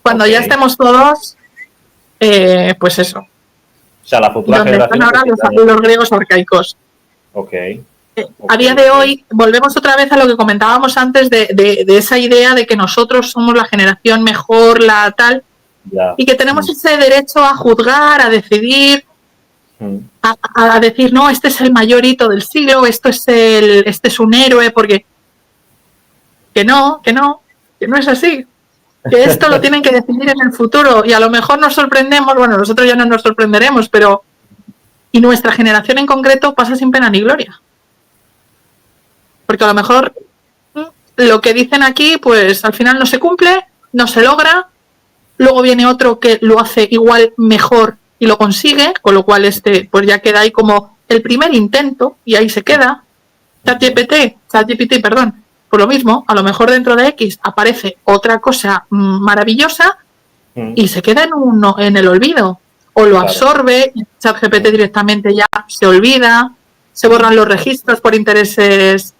Cuando ya estemos todos, pues eso. O sea, la futura donde generación... están ahora los griegos arcaicos. A día de hoy, volvemos otra vez a lo que comentábamos antes de esa idea de que nosotros somos la generación mejor, la tal, y que tenemos ese derecho a juzgar, a decidir, a decir, no, este es el mayor hito del siglo, este es un héroe, porque que no es así. Que esto lo tienen que decidir en el futuro y a lo mejor nos sorprendemos, bueno, nosotros ya no nos sorprenderemos, pero y nuestra generación en concreto pasa sin pena ni gloria. Porque a lo mejor lo que dicen aquí, pues al final no se cumple, no se logra, luego viene otro que lo hace igual mejor y lo consigue, con lo cual pues ya queda ahí como el primer intento y ahí se queda. ChatGPT, perdón, por lo mismo, a lo mejor dentro de X aparece otra cosa maravillosa y se queda en el olvido. O lo absorbe, ChatGPT directamente ya se olvida, se borran los registros por intereses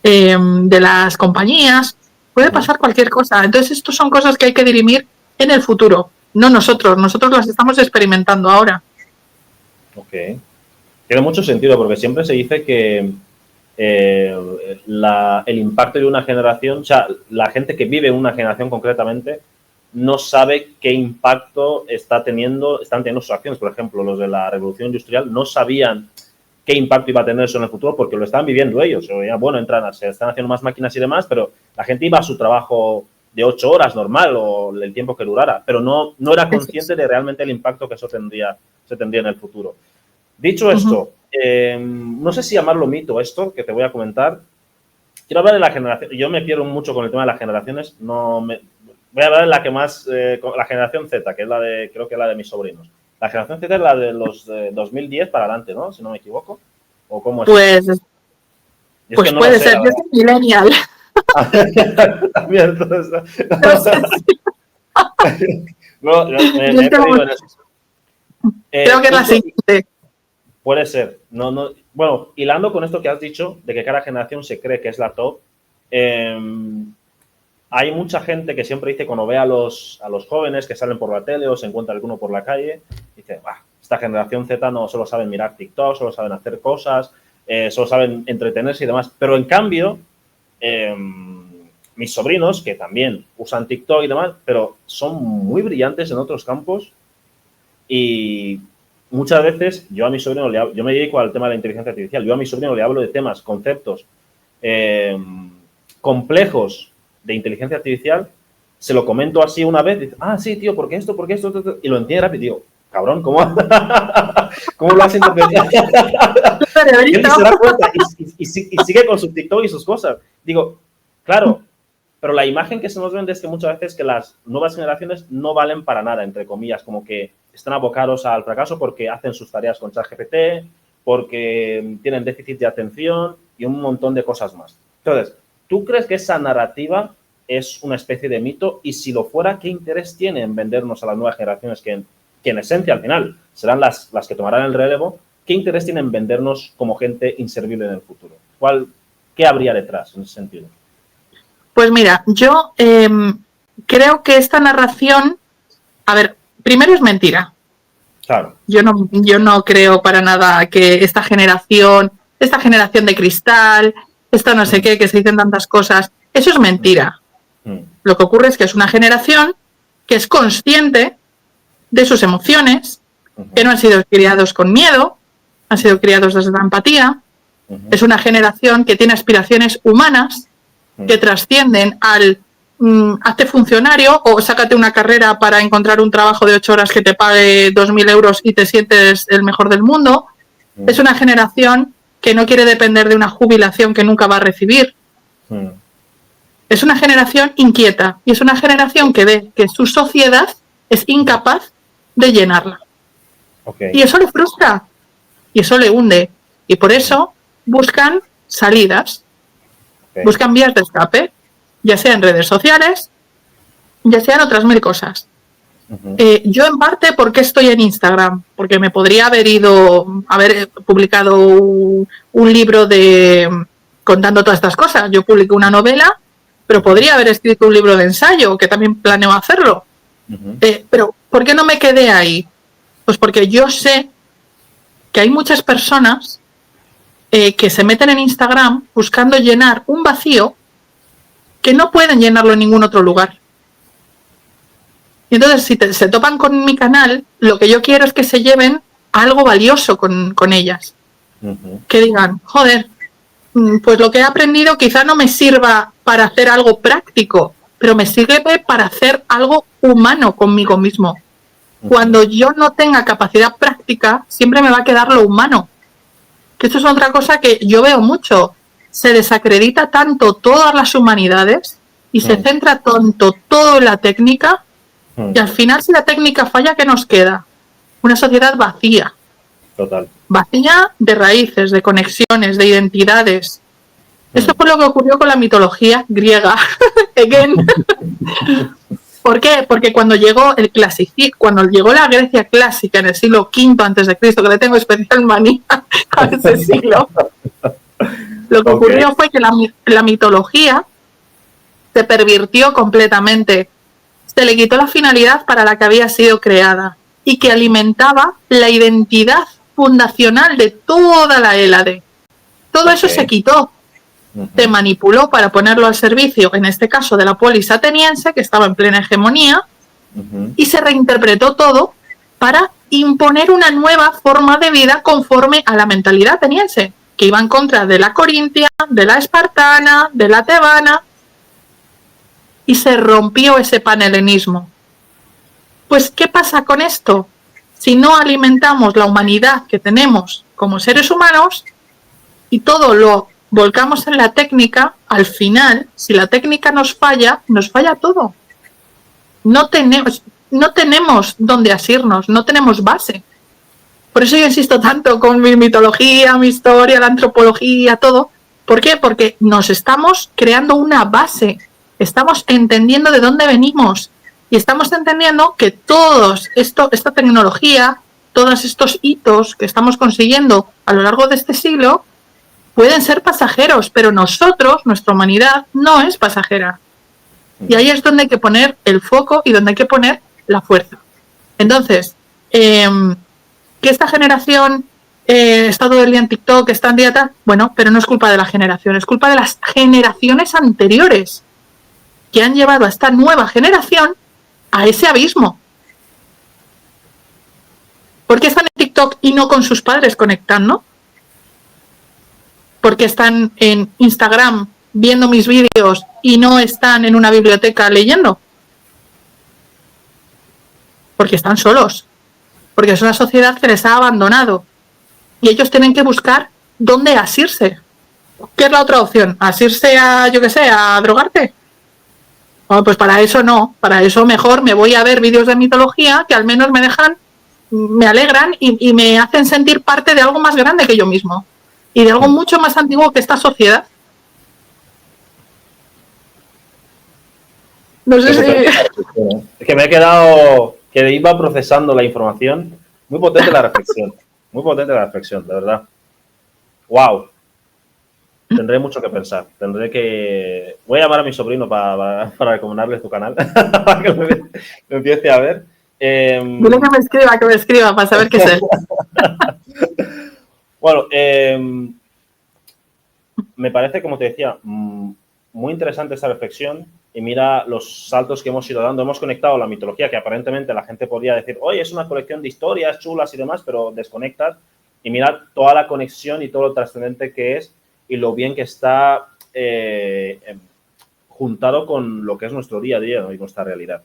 de las compañías, puede pasar cualquier cosa. Entonces, esto son cosas que hay que dirimir en el futuro, no nosotros las estamos experimentando ahora. Tiene mucho sentido porque siempre se dice que el impacto de una generación, o sea, la gente que vive en una generación concretamente no sabe qué impacto están teniendo sus acciones. Por ejemplo, los de la revolución industrial no sabían qué impacto iba a tener eso en el futuro porque lo estaban viviendo ellos. Bueno, se están haciendo más máquinas y demás, pero la gente iba a su trabajo de 8 horas normal o el tiempo que durara, pero no era consciente de realmente el impacto que eso se tendría en el futuro. Dicho esto, no sé si llamarlo mito esto que te voy a comentar. Quiero hablar de la generación. Yo me pierdo mucho con el tema de las generaciones. Voy a hablar de la que más, la generación Z, que es creo que es la de mis sobrinos. La generación Z es la de los 2010 para adelante, ¿no? Si no me equivoco. ¿O cómo es? Pues no puede ser, yo soy millennial. También, entonces, me he perdido en eso. Creo que es la siguiente. Puede ser. Bueno, hilando con esto que has dicho, de que cada generación se cree que es la top, hay mucha gente que siempre dice, cuando ve a los jóvenes que salen por la tele o se encuentra alguno por la calle, dice, esta generación Z no solo saben mirar TikTok, solo saben hacer cosas, solo saben entretenerse y demás. Pero en cambio, mis sobrinos, que también usan TikTok y demás, pero son muy brillantes en otros campos y muchas veces yo a mi sobrino, yo me dedico al tema de la inteligencia artificial, yo a mi sobrino le hablo de temas, conceptos complejos de inteligencia artificial, se lo comento así una vez, dice, sí, tío, ¿por qué esto? Y lo entiende rápido, digo, cabrón, ¿cómo lo has interpretado? Y él se da cuenta y sigue con su TikTok y sus cosas. Digo, claro, pero la imagen que se nos vende es que muchas veces que las nuevas generaciones no valen para nada, entre comillas, como que están abocados al fracaso porque hacen sus tareas con ChatGPT, porque tienen déficit de atención y un montón de cosas más. Entonces, ¿tú crees que esa narrativa es una especie de mito? Y si lo fuera, ¿qué interés tiene en vendernos a las nuevas generaciones que en esencia, al final, serán las que tomarán el relevo? ¿Qué interés tiene en vendernos como gente inservible en el futuro? ¿Qué habría detrás en ese sentido? Pues mira, yo creo que esta narración, a ver, primero es mentira. Claro. Yo no creo para nada que esta generación de cristal, esta no sé qué, que se dicen tantas cosas, eso es mentira. Lo que ocurre es que es una generación que es consciente de sus emociones, que no han sido criados con miedo, han sido criados desde la empatía. Es una generación que tiene aspiraciones humanas que trascienden al hazte funcionario o sácate una carrera para encontrar un trabajo de 8 horas que te pague 2.000 euros y te sientes el mejor del mundo. Es una generación que no quiere depender de una jubilación que nunca va a recibir. Es una generación inquieta y es una generación que ve que su sociedad es incapaz de llenarla. Y eso le frustra y eso le hunde. Y por eso buscan salidas, buscan vías de escape, ya sea en redes sociales, ya sean otras 1000 cosas. Yo en parte, ¿por qué estoy en Instagram? Porque me podría haber publicado un libro contando todas estas cosas. Yo publiqué una novela, pero podría haber escrito un libro de ensayo, que también planeo hacerlo. Pero ¿por qué no me quedé ahí? Pues porque yo sé que hay muchas personas que se meten en Instagram buscando llenar un vacío que no pueden llenarlo en ningún otro lugar. Y entonces, si se topan con mi canal, lo que yo quiero es que se lleven algo valioso con ellas. Que digan, joder, pues lo que he aprendido quizá no me sirva para hacer algo práctico, pero me sirve para hacer algo humano conmigo mismo. Cuando yo no tenga capacidad práctica, siempre me va a quedar lo humano. Que esto es otra cosa que yo veo mucho. Se desacredita tanto todas las humanidades y se centra tanto todo en la técnica. Y al final, si la técnica falla, ¿qué nos queda? Una sociedad vacía. Total. Vacía de raíces, de conexiones, de identidades. Eso fue lo que ocurrió con la mitología griega. Again. ¿Por qué? Porque cuando llegó la Grecia clásica en el siglo V a.C., que le tengo especial manía a ese siglo, lo que ocurrió fue que la mitología se pervirtió completamente. Se le quitó la finalidad para la que había sido creada y que alimentaba la identidad fundacional de toda la Hélade. Todo eso se quitó. Se manipuló para ponerlo al servicio, en este caso de la polis ateniense, que estaba en plena hegemonía, y se reinterpretó todo para imponer una nueva forma de vida conforme a la mentalidad ateniense, que iba en contra de la corintia, de la espartana, de la tebana, y se rompió ese panhelenismo. Pues, ¿qué pasa con esto? Si no alimentamos la humanidad que tenemos como seres humanos y todo lo volcamos en la técnica, al final, si la técnica nos falla todo. No tenemos dónde asirnos, no tenemos base. Por eso yo insisto tanto con mi mitología, mi historia, la antropología, todo. ¿Por qué? Porque nos estamos creando una base. Estamos entendiendo de dónde venimos y estamos entendiendo que esta tecnología, todos estos hitos que estamos consiguiendo a lo largo de este siglo, pueden ser pasajeros, pero nuestra humanidad, no es pasajera. Y ahí es donde hay que poner el foco y donde hay que poner la fuerza. Entonces, que esta generación está todo el día en TikTok, está en dieta, bueno, pero no es culpa de la generación, es culpa de las generaciones anteriores que han llevado a esta nueva generación a ese abismo. ¿Por qué están en TikTok y no con sus padres conectando? ¿Por qué están en Instagram viendo mis vídeos y no están en una biblioteca leyendo? Porque están solos. Porque es una sociedad que les ha abandonado. Y ellos tienen que buscar dónde asirse. ¿Qué es la otra opción? ¿Asirse a drogarte? Bueno, pues para eso no. Para eso mejor me voy a ver vídeos de mitología que al menos me alegran y me hacen sentir parte de algo más grande que yo mismo. Y de algo mucho más antiguo que esta sociedad. No sé si... Es que me he quedado... Que iba procesando la información. Muy potente la reflexión. Muy potente la reflexión, de verdad. ¡Wow! Tendré mucho que pensar. Voy a llamar a mi sobrino para recomendarles tu canal. Para que me empiece a ver. Dile que me escriba para saber qué es él. Bueno, me parece, como te decía, muy interesante esta reflexión y mira los saltos que hemos ido dando. Hemos conectado la mitología, que aparentemente la gente podría decir, oye, es una colección de historias chulas y demás, pero desconectas y mira toda la conexión y todo lo trascendente que es y lo bien que está juntado con lo que es nuestro día a día, ¿no? Y nuestra realidad.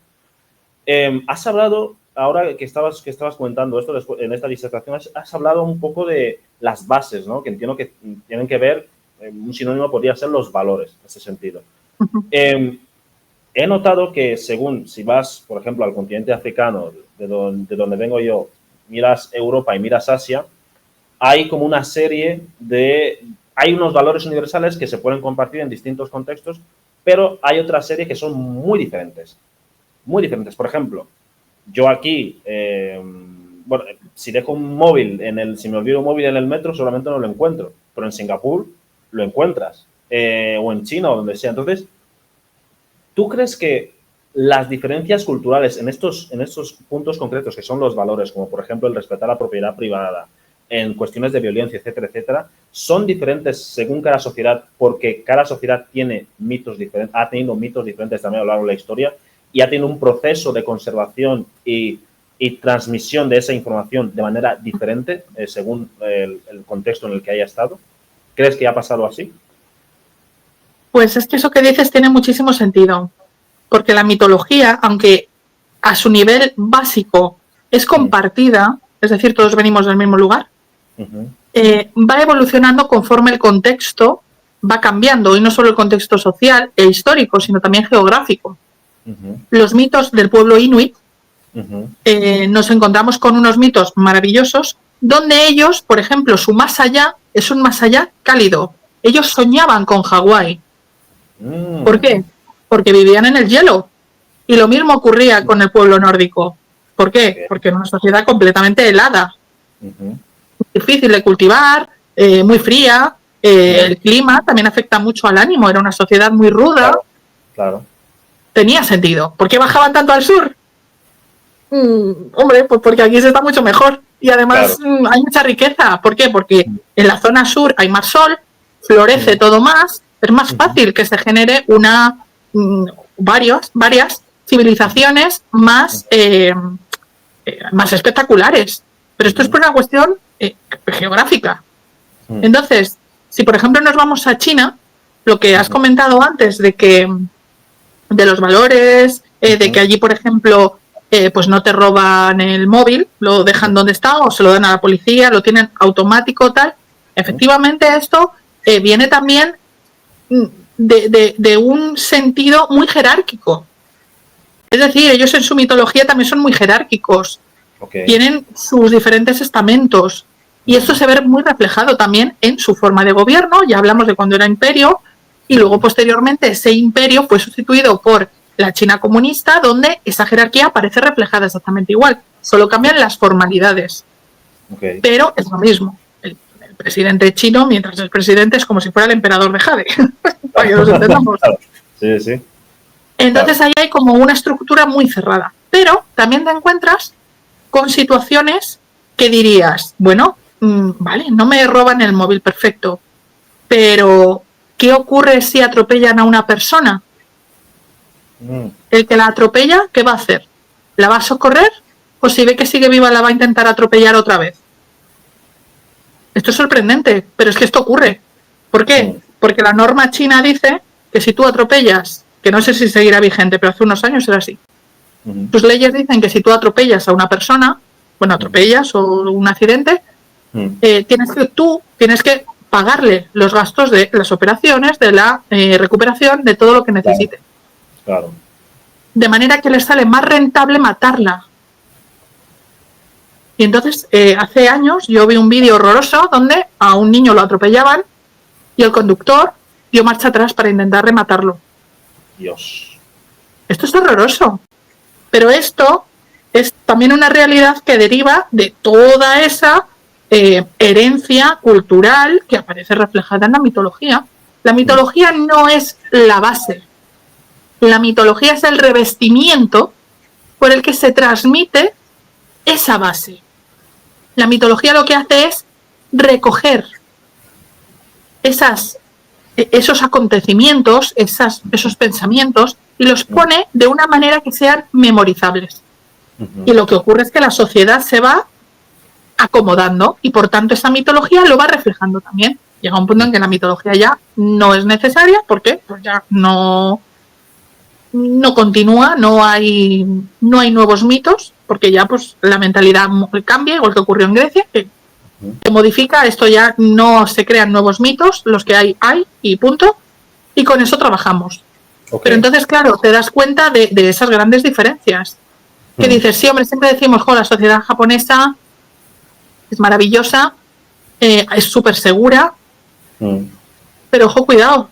Has hablado, ahora que estabas comentando esto en esta disertación, has hablado un poco de las bases, ¿no? Que entiendo que tienen que ver, un sinónimo podría ser los valores, en ese sentido. He notado que si vas, por ejemplo, al continente africano, de donde vengo yo, miras Europa y miras Asia, hay como una serie hay unos valores universales que se pueden compartir en distintos contextos, pero hay otra serie que son muy diferentes. Muy diferentes. Por ejemplo, yo aquí, bueno, si dejo un móvil si me olvido un móvil en el metro, solamente no lo encuentro, pero en Singapur lo encuentras, o en China o donde sea. Entonces, ¿tú crees que las diferencias culturales en estos puntos concretos, que son los valores, como por ejemplo el respetar la propiedad privada, en cuestiones de violencia, etcétera, etcétera, son diferentes según cada sociedad, porque cada sociedad tiene mitos diferentes, ha tenido mitos diferentes también a lo largo de la historia y ha tenido un proceso de conservación y transmisión de esa información de manera diferente según el contexto en el que haya estado? ¿Crees que ha pasado así? Pues es que eso que dices tiene muchísimo sentido, porque la mitología, aunque a su nivel básico es compartida, es decir, todos venimos del mismo lugar, va evolucionando conforme el contexto va cambiando, y no solo el contexto social e histórico, sino también geográfico. Los mitos del pueblo inuit, nos encontramos con unos mitos maravillosos, donde ellos, por ejemplo, su más allá es un más allá cálido. Ellos soñaban con Hawái. ¿Por qué? Porque vivían en el hielo. Y lo mismo ocurría con el pueblo nórdico. ¿Por qué? Porque era una sociedad completamente helada. Difícil de cultivar, muy fría. El clima también afecta mucho al ánimo. Era una sociedad muy ruda. Claro. Tenía sentido. ¿Por qué bajaban tanto al sur? Hombre, pues porque aquí se está mucho mejor. Y además hay mucha riqueza. ¿Por qué? Porque en la zona sur hay más sol, florece todo más. Es más fácil que se genere varias civilizaciones más espectaculares. Pero esto es por una cuestión geográfica. Entonces, si por ejemplo nos vamos a China, lo que has comentado antes de los valores, de que allí, por ejemplo, pues no te roban el móvil, lo dejan donde está o se lo dan a la policía, lo tienen automático, tal. Efectivamente, esto viene también de un sentido muy jerárquico. Es decir, ellos en su mitología también son muy jerárquicos. Tienen sus diferentes estamentos. Y esto se ve muy reflejado también en su forma de gobierno. Ya hablamos de cuando era imperio. Y luego, posteriormente, ese imperio fue sustituido por la China comunista, donde esa jerarquía aparece reflejada exactamente igual. Solo cambian las formalidades. Pero es lo mismo. El presidente chino, mientras el presidente es como si fuera el emperador de Jade. Para que nos entendamos. Sí, sí. Entonces ahí hay como una estructura muy cerrada. Pero también te encuentras con situaciones que dirías, bueno, vale, no me roban el móvil, perfecto, pero ¿qué ocurre si atropellan a una persona? El que la atropella, ¿qué va a hacer? ¿La va a socorrer? ¿O si ve que sigue viva la va a intentar atropellar otra vez? Esto es sorprendente, pero es que esto ocurre. ¿Por qué? Porque la norma china dice que si tú atropellas, que no sé si seguirá vigente, pero hace unos años era así. Tus leyes dicen que si tú atropellas a una persona, bueno, atropellas o un accidente, tienes que pagarle los gastos de las operaciones, de la recuperación, de todo lo que necesite. Claro. De manera que les sale más rentable matarla. Y entonces, hace años, yo vi un vídeo horroroso donde a un niño lo atropellaban y el conductor dio marcha atrás para intentar rematarlo. Dios. Esto es horroroso. Pero esto es también una realidad que deriva de toda esa herencia cultural que aparece reflejada en la mitología. La mitología no es la base. La mitología es el revestimiento por el que se transmite esa base. La mitología lo que hace es recoger esos acontecimientos, esos pensamientos, y los pone de una manera que sean memorizables. Y lo que ocurre es que la sociedad se va acomodando y por tanto esa mitología lo va reflejando también. Llega un punto en que la mitología ya no es necesaria porque pues ya no continúa, no hay nuevos mitos, porque ya pues la mentalidad cambia, igual que ocurrió en Grecia, que se modifica, esto ya no se crean nuevos mitos, los que hay y punto, y con eso trabajamos. Pero entonces, claro, te das cuenta de esas grandes diferencias. Que dices, sí, hombre, siempre decimos, la sociedad japonesa es maravillosa, es súper segura, pero ojo, cuidado,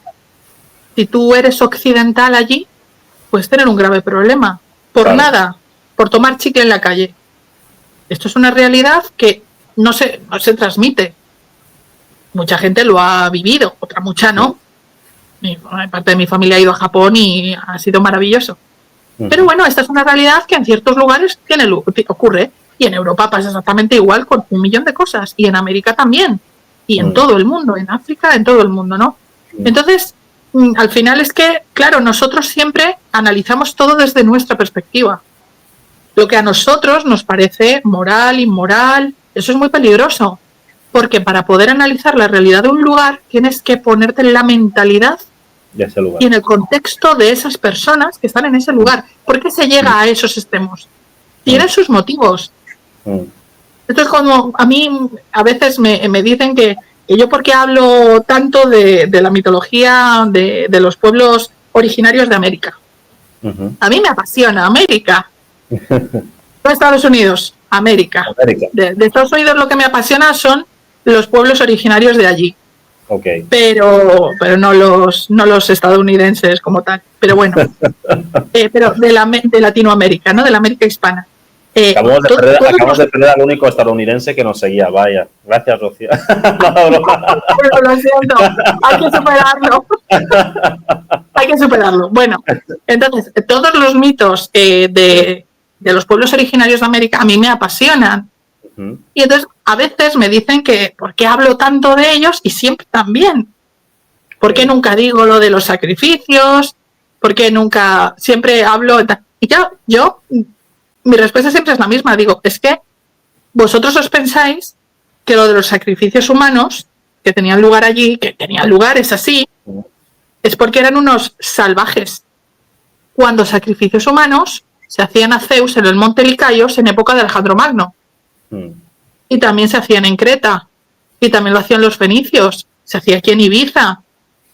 si tú eres occidental allí, puedes tener un grave problema. Por nada, por tomar chicle en la calle. Esto es una realidad que no se transmite. Mucha gente lo ha vivido, otra mucha no. Parte de mi familia ha ido a Japón y ha sido maravilloso. Pero bueno, esta es una realidad que en ciertos lugares ocurre. Y en Europa pasa exactamente igual con un millón de cosas. Y en América también. Y en todo el mundo. En África, en todo el mundo, ¿no? Entonces, al final es que, claro, nosotros siempre analizamos todo desde nuestra perspectiva. Lo que a nosotros nos parece moral, inmoral, eso es muy peligroso. Porque para poder analizar la realidad de un lugar, tienes que ponerte en la mentalidad de ese lugar y en el contexto de esas personas que están en ese lugar. ¿Por qué se llega a esos extremos? Tienen sus motivos. Entonces, como a mí a veces me dicen que yo porque hablo tanto de la mitología de los pueblos originarios de América. A mí me apasiona América. No Estados Unidos, América. De Estados Unidos lo que me apasiona son los pueblos originarios de allí. Okay. Pero no los estadounidenses como tal. Pero bueno, pero de Latinoamérica, ¿no? De la América hispana. Acabamos de perder al único estadounidense que nos seguía, vaya. Gracias, Rocío. Pero lo siento, hay que superarlo. Hay que superarlo. Bueno, entonces, todos los mitos de los pueblos originarios de América a mí me apasionan. Y entonces a veces me dicen que ¿por qué hablo tanto de ellos? Y siempre también. ¿Por qué nunca digo lo de los sacrificios? ¿Por qué nunca siempre hablo? Y yo mi respuesta siempre es la misma. Digo, es que vosotros os pensáis que lo de los sacrificios humanos que tenían lugar allí, que tenían lugar, es así, es porque eran unos salvajes. Cuando sacrificios humanos se hacían a Zeus en el monte Licaios en época de Alejandro Magno. Y también se hacían en Creta. Y también lo hacían los fenicios. Se hacía aquí en Ibiza,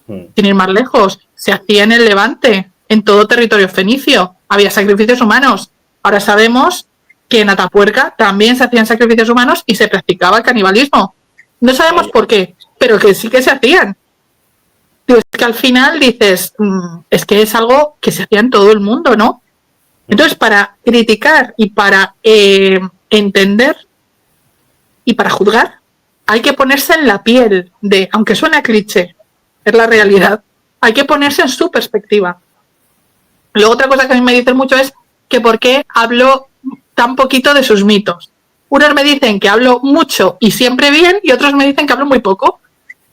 sin ir más lejos. Se hacía en el Levante, en todo territorio fenicio. Había sacrificios humanos. Ahora sabemos que en Atapuerca también se hacían sacrificios humanos y se practicaba el canibalismo. No sabemos por qué, pero que sí que se hacían. Es que al final dices, es que es algo que se hacía en todo el mundo, ¿no? Entonces, para criticar y para entender y para juzgar, hay que ponerse en la piel de, aunque suene cliché, es la realidad, hay que ponerse en su perspectiva. Luego otra cosa que a mí me dicen mucho es que por qué hablo tan poquito de sus mitos. Unos me dicen que hablo mucho y siempre bien y otros me dicen que hablo muy poco.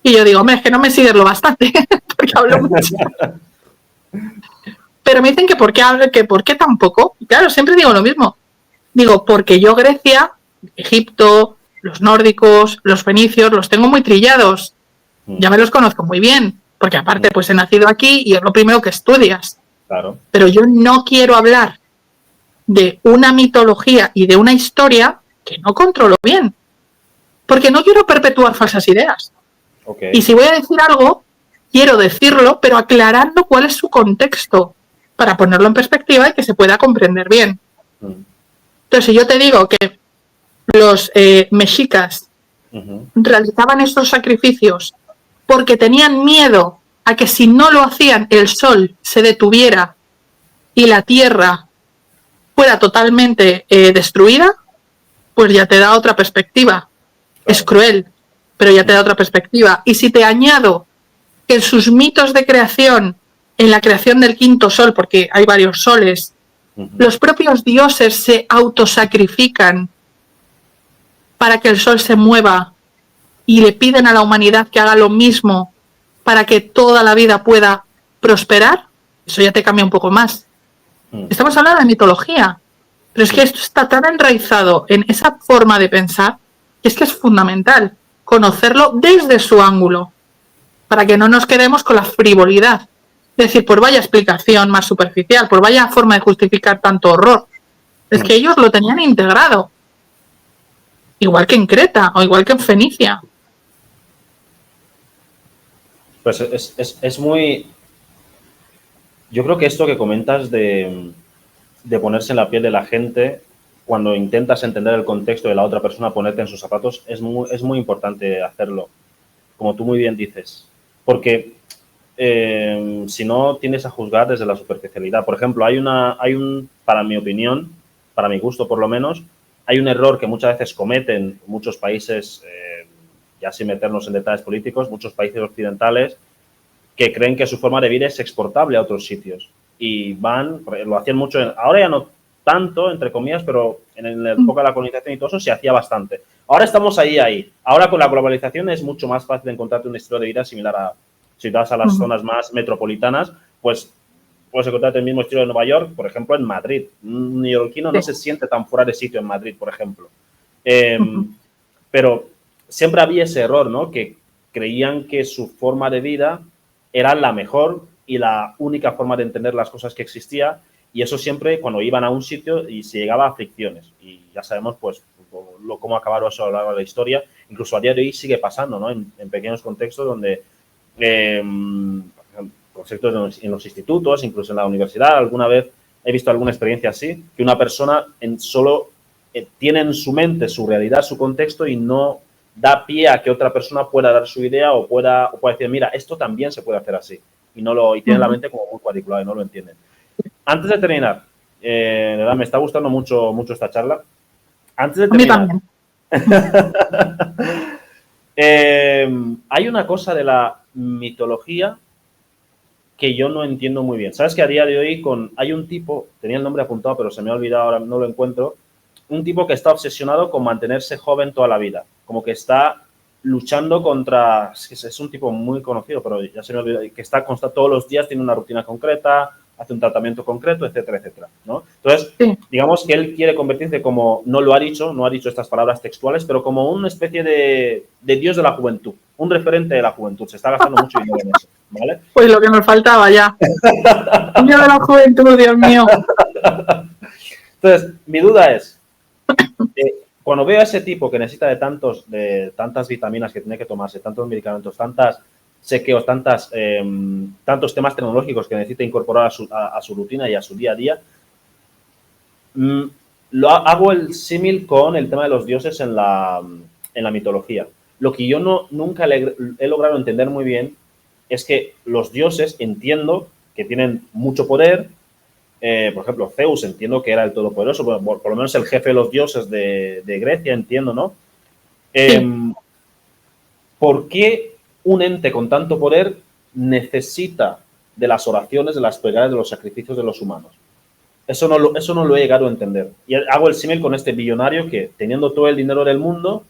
Y yo digo, hombre, es que no me sigues lo bastante, porque hablo mucho. Pero me dicen que por qué tan poco. Y claro, siempre digo lo mismo. Digo, porque yo Grecia, Egipto, los nórdicos, los fenicios, los tengo muy trillados. Ya me los conozco muy bien, porque aparte pues he nacido aquí y es lo primero que estudias. Claro. Pero yo no quiero hablar de una mitología y de una historia que no controlo bien, porque no quiero perpetuar falsas ideas. Okay. Y si voy a decir algo, quiero decirlo, pero aclarando cuál es su contexto, para ponerlo en perspectiva y que se pueda comprender bien. Entonces, si yo te digo que los mexicas realizaban estos sacrificios porque tenían miedo a que si no lo hacían el sol se detuviera y la tierra fuera totalmente destruida, pues ya te da otra perspectiva. Es cruel, pero ya te da otra perspectiva. Y si te añado que en sus mitos de creación, en la creación del quinto sol, porque hay varios soles, los propios dioses se autosacrifican para que el sol se mueva y le piden a la humanidad que haga lo mismo para que toda la vida pueda prosperar, eso ya te cambia un poco más. Estamos hablando de mitología, pero es que esto está tan enraizado en esa forma de pensar que es fundamental conocerlo desde su ángulo, para que no nos quedemos con la frivolidad. Es decir, por vaya explicación más superficial, por vaya forma de justificar tanto horror. Es que ellos lo tenían integrado. Igual que en Creta o igual que en Fenicia. Pues es muy... Yo creo que esto que comentas de ponerse en la piel de la gente, cuando intentas entender el contexto de la otra persona, ponerte en sus zapatos, es muy importante hacerlo, como tú muy bien dices. Porque si no, tiendes a juzgar desde la superficialidad. Por ejemplo, para mi opinión, para mi gusto por lo menos, hay un error que muchas veces cometen muchos países, ya sin meternos en detalles políticos, muchos países occidentales que creen que su forma de vida es exportable a otros sitios. Y lo hacían mucho, ahora ya no tanto, entre comillas, pero en la época de la colonización y todo eso se hacía bastante. Ahora estamos ahí. Ahora con la globalización es mucho más fácil encontrarte un estilo de vida similar a, si te vas a las zonas más metropolitanas, pues puedes encontrarte el mismo estilo de Nueva York, por ejemplo, en Madrid. Un neoyorquino no se siente tan fuera de sitio en Madrid, por ejemplo. Pero siempre había ese error, ¿no? Que creían que su forma de vida era la mejor y la única forma de entender las cosas que existía, y eso siempre cuando iban a un sitio y se llegaba a fricciones. Y ya sabemos, pues, cómo acabaron eso a lo largo de la historia. Incluso a día de hoy sigue pasando, ¿no? En pequeños contextos donde conceptos en los institutos, incluso en la universidad. Alguna vez he visto alguna experiencia así, que una persona solo tiene en su mente su realidad, su contexto, y no da pie a que otra persona pueda dar su idea o pueda decir, mira, esto también se puede hacer así. Y tiene la mente como muy cuadriculada y no lo entienden. Antes de terminar, de verdad, me está gustando mucho esta charla. Antes de terminar, a mí también. Hay una cosa de la mitología que yo no entiendo muy bien. Sabes que a día de hoy hay un tipo, tenía el nombre apuntado, pero se me ha olvidado, ahora no lo encuentro, un tipo que está obsesionado con mantenerse joven toda la vida, como que está luchando contra, es un tipo muy conocido, pero ya se me olvidó, que está todos los días, tiene una rutina concreta, hace un tratamiento concreto, etcétera, etcétera, ¿no? Entonces, digamos que él quiere convertirse como, no ha dicho estas palabras textuales, pero como una especie de dios de la juventud, un referente de la juventud. Se está gastando mucho dinero en eso, ¿vale? Pues lo que nos faltaba ya. Un dios de la juventud, Dios mío. Entonces, mi duda es, cuando veo a ese tipo que necesita de tantas vitaminas que tiene que tomarse, tantos medicamentos, tantas sequeos, tantos temas tecnológicos que necesita incorporar a su rutina y a su día a día, hago el símil con el tema de los dioses en la mitología. Lo que yo nunca he logrado entender muy bien es que los dioses, entiendo que tienen mucho poder. Por ejemplo, Zeus, entiendo que era el todopoderoso, por lo menos el jefe de los dioses de Grecia, entiendo, ¿no? ¿Por qué un ente con tanto poder necesita de las oraciones, de las plegarias, de los sacrificios de los humanos? Eso no lo he llegado a entender. Y hago el símil con este billonario que, teniendo todo el dinero del mundo,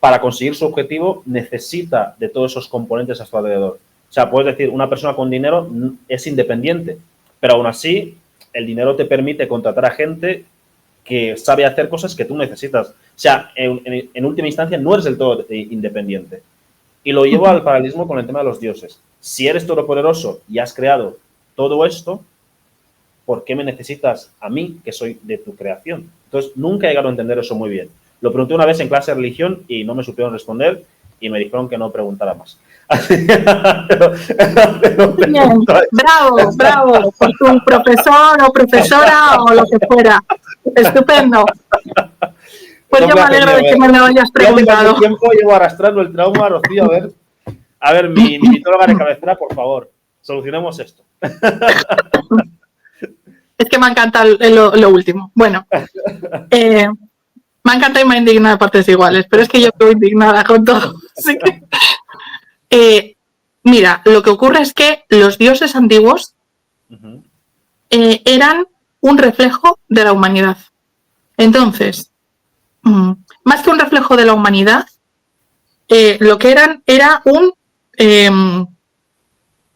para conseguir su objetivo necesita de todos esos componentes a su alrededor. O sea, puedes decir, una persona con dinero es independiente, pero aún así el dinero te permite contratar a gente que sabe hacer cosas que tú necesitas. O sea, en última instancia no eres del todo independiente. Y lo llevo al paralelismo con el tema de los dioses. Si eres todopoderoso y has creado todo esto, ¿por qué me necesitas a mí, que soy de tu creación? Entonces, nunca he llegado a entender eso muy bien. Lo pregunté una vez en clase de religión y no me supieron responder y me dijeron que no preguntara más. Bien, bravo, por tu profesor o profesora o lo que fuera. Estupendo. Pues yo me alegro de que me lo hayas preguntado. Tiempo llevo arrastrando el trauma, Rocío. A ver, mi mitóloga de cabecera, por favor, solucionemos esto. Es que me encanta lo último. Bueno, me encanta y me indigna de partes iguales, pero es que yo estoy indignada con todo. Así que, mira, lo que ocurre es que los dioses antiguos eran un reflejo de la humanidad. Entonces, más que un reflejo de la humanidad, lo que eran era un...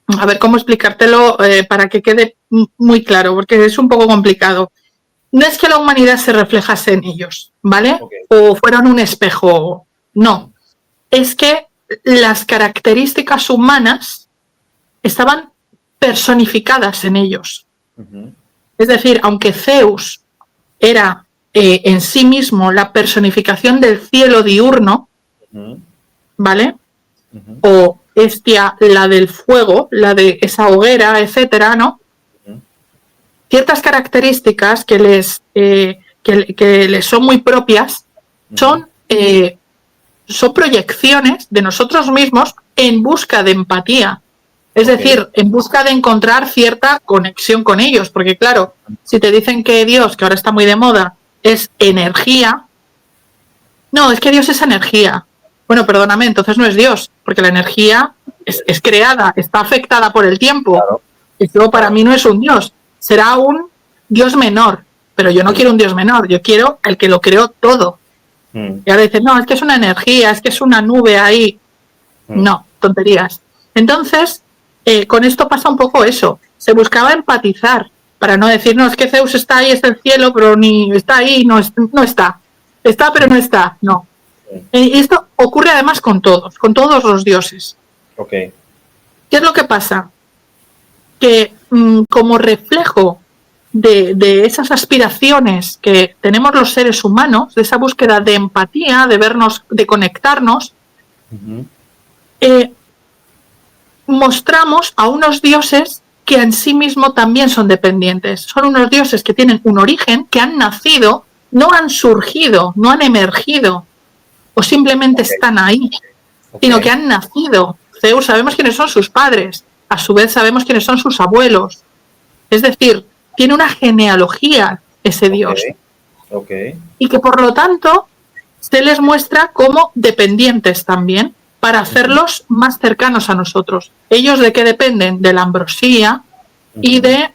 a ver, ¿cómo explicártelo para que quede muy claro? Porque es un poco complicado. No es que la humanidad se reflejase en ellos, ¿vale? Okay. O fueran un espejo. No. Es que las características humanas estaban personificadas en ellos. Es decir, aunque Zeus era en sí mismo la personificación del cielo diurno, ¿vale? O Hestia, la del fuego, la de esa hoguera, etcétera, ¿no? Ciertas características que les son muy propias son proyecciones de nosotros mismos en busca de empatía. Es decir, en busca de encontrar cierta conexión con ellos, porque claro, si te dicen que Dios, que ahora está muy de moda, es energía, no, es que Dios es energía. Bueno, perdóname, entonces no es Dios, porque la energía es creada, está afectada por el tiempo. Claro. Eso para mí no es un Dios, será un Dios menor, pero yo no quiero un Dios menor, yo quiero el que lo creó todo. Y ahora dicen, no, es que es una energía, es que es una nube ahí. No, tonterías. Entonces, con esto pasa un poco eso. Se buscaba empatizar, para no decir, no, es que Zeus está ahí, es el cielo, pero ni está ahí, no está. Está, pero no está. No. Y esto ocurre además con todos los dioses. Ok. ¿Qué es lo que pasa? Que como reflejo de esas aspiraciones que tenemos los seres humanos, de esa búsqueda de empatía, de vernos, de conectarnos, mostramos a unos dioses que en sí mismos también son dependientes. Son unos dioses que tienen un origen, que han nacido, no han surgido, no han emergido, o simplemente están ahí, sino que han nacido. Zeus, sabemos quiénes son sus padres, a su vez sabemos quiénes son sus abuelos. Es decir, tiene una genealogía ese dios. Y que por lo tanto se les muestra como dependientes también, para hacerlos más cercanos a nosotros. ¿Ellos de qué dependen? De la ambrosía y de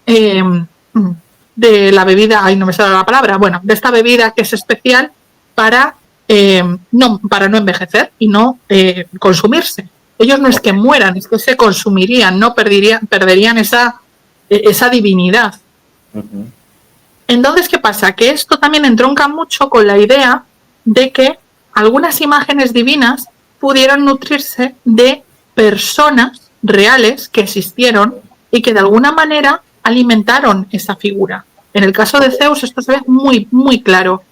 la bebida, ay, no me sale la palabra, bueno, de esta bebida que es especial para no envejecer y no consumirse. Ellos no es que mueran, es que se consumirían, no perderían esa divinidad. Entonces, ¿qué pasa? Que esto también entronca mucho con la idea de que algunas imágenes divinas pudieron nutrirse de personas reales que existieron y que de alguna manera alimentaron esa figura. En el caso de Zeus esto se ve muy, muy claro.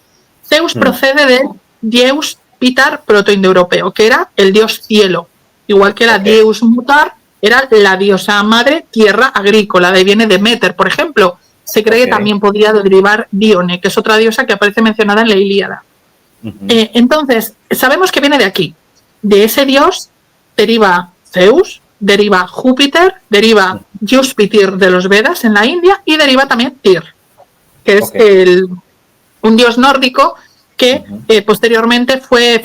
Zeus procede de Deus Pitar protoindoeuropeo, que era el dios cielo, igual que la Deus Mutar era la diosa madre tierra agrícola, de ahí viene Demeter, por ejemplo. Se cree que también podría derivar Dione, que es otra diosa que aparece mencionada en la Ilíada. Entonces, sabemos que viene de aquí. De ese dios deriva Zeus, deriva Júpiter, deriva Júpiter de los Vedas en la India y deriva también Tyr, que es un dios nórdico que posteriormente fue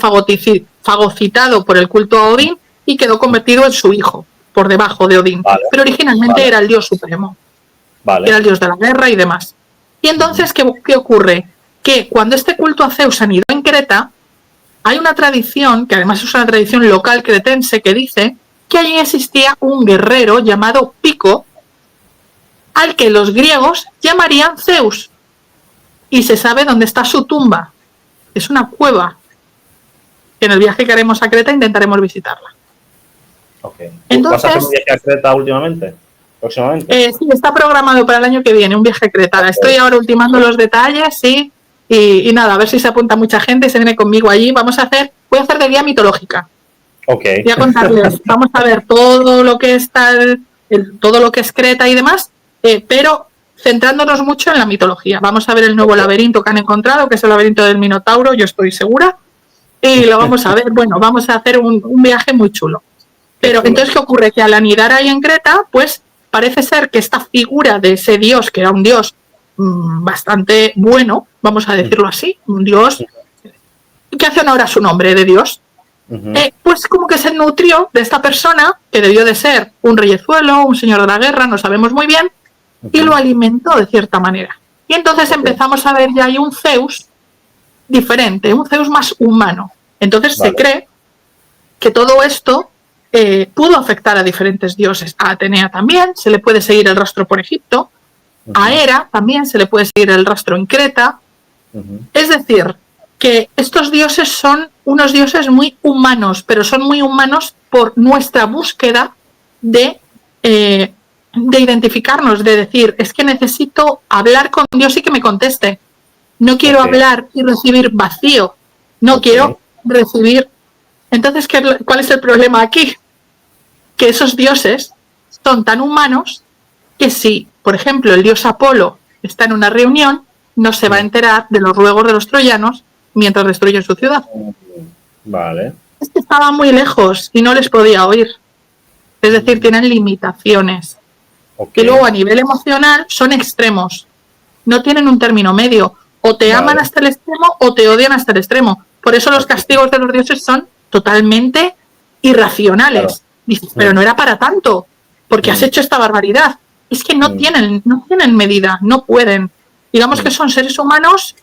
fagocitado por el culto a Odín y quedó convertido en su hijo, por debajo de Odín. Pero originalmente era el dios supremo, era el dios de la guerra y demás. Y entonces, ¿qué ocurre? Que cuando este culto a Zeus anidó en Creta, hay una tradición, que además es una tradición local cretense, que dice que allí existía un guerrero llamado Pico, al que los griegos llamarían Zeus. Y se sabe dónde está su tumba. Es una cueva, que en el viaje que haremos a Creta intentaremos visitarla. Entonces, ¿vas a hacer un viaje a Creta últimamente? ¿Próximamente? Sí, está programado para el año que viene, un viaje a Creta. Estoy ahora ultimando los detalles, sí. Y nada, a ver si se apunta mucha gente, se viene conmigo allí. Voy a hacer de guía mitológica. Voy a contarles, vamos a ver todo lo que está, todo lo que es Creta y demás, pero centrándonos mucho en la mitología. Vamos a ver el nuevo laberinto que han encontrado, que es el laberinto del Minotauro, yo estoy segura, y lo vamos a ver. Bueno, vamos a hacer un viaje muy chulo. Pero entonces, ¿qué ocurre? Que al anidar ahí en Creta, pues parece ser que esta figura de ese dios, que era un dios bastante bueno, vamos a decirlo así, un dios que hace honor a su nombre de dios, pues como que se nutrió de esta persona que debió de ser un reyezuelo, un señor de la guerra, no sabemos muy bien, y lo alimentó de cierta manera. Y entonces empezamos a ver ya ahí un Zeus diferente, un Zeus más humano. Entonces se cree que todo esto pudo afectar a diferentes dioses. A Atenea también se le puede seguir el rastro por Egipto, a Hera también se le puede seguir el rastro en Creta. Es decir, que estos dioses son unos dioses muy humanos, pero son muy humanos por nuestra búsqueda de identificarnos, de decir, es que necesito hablar con Dios y que me conteste. No quiero hablar y recibir vacío, no quiero recibir. Entonces, ¿cuál es el problema aquí? Que esos dioses son tan humanos que si, por ejemplo, el dios Apolo está en una reunión, no se va a enterar de los ruegos de los troyanos mientras destruyen su ciudad. Vale. Es que estaba muy lejos y no les podía oír. Es decir, tienen limitaciones. Okay. Y luego a nivel emocional son extremos. No tienen un término medio. O te aman hasta el extremo o te odian hasta el extremo. Por eso los castigos de los dioses son totalmente irracionales. Claro. Dices, pero no era para tanto, porque has hecho esta barbaridad. Es que no tienen medida, no pueden. Digamos que son seres humanos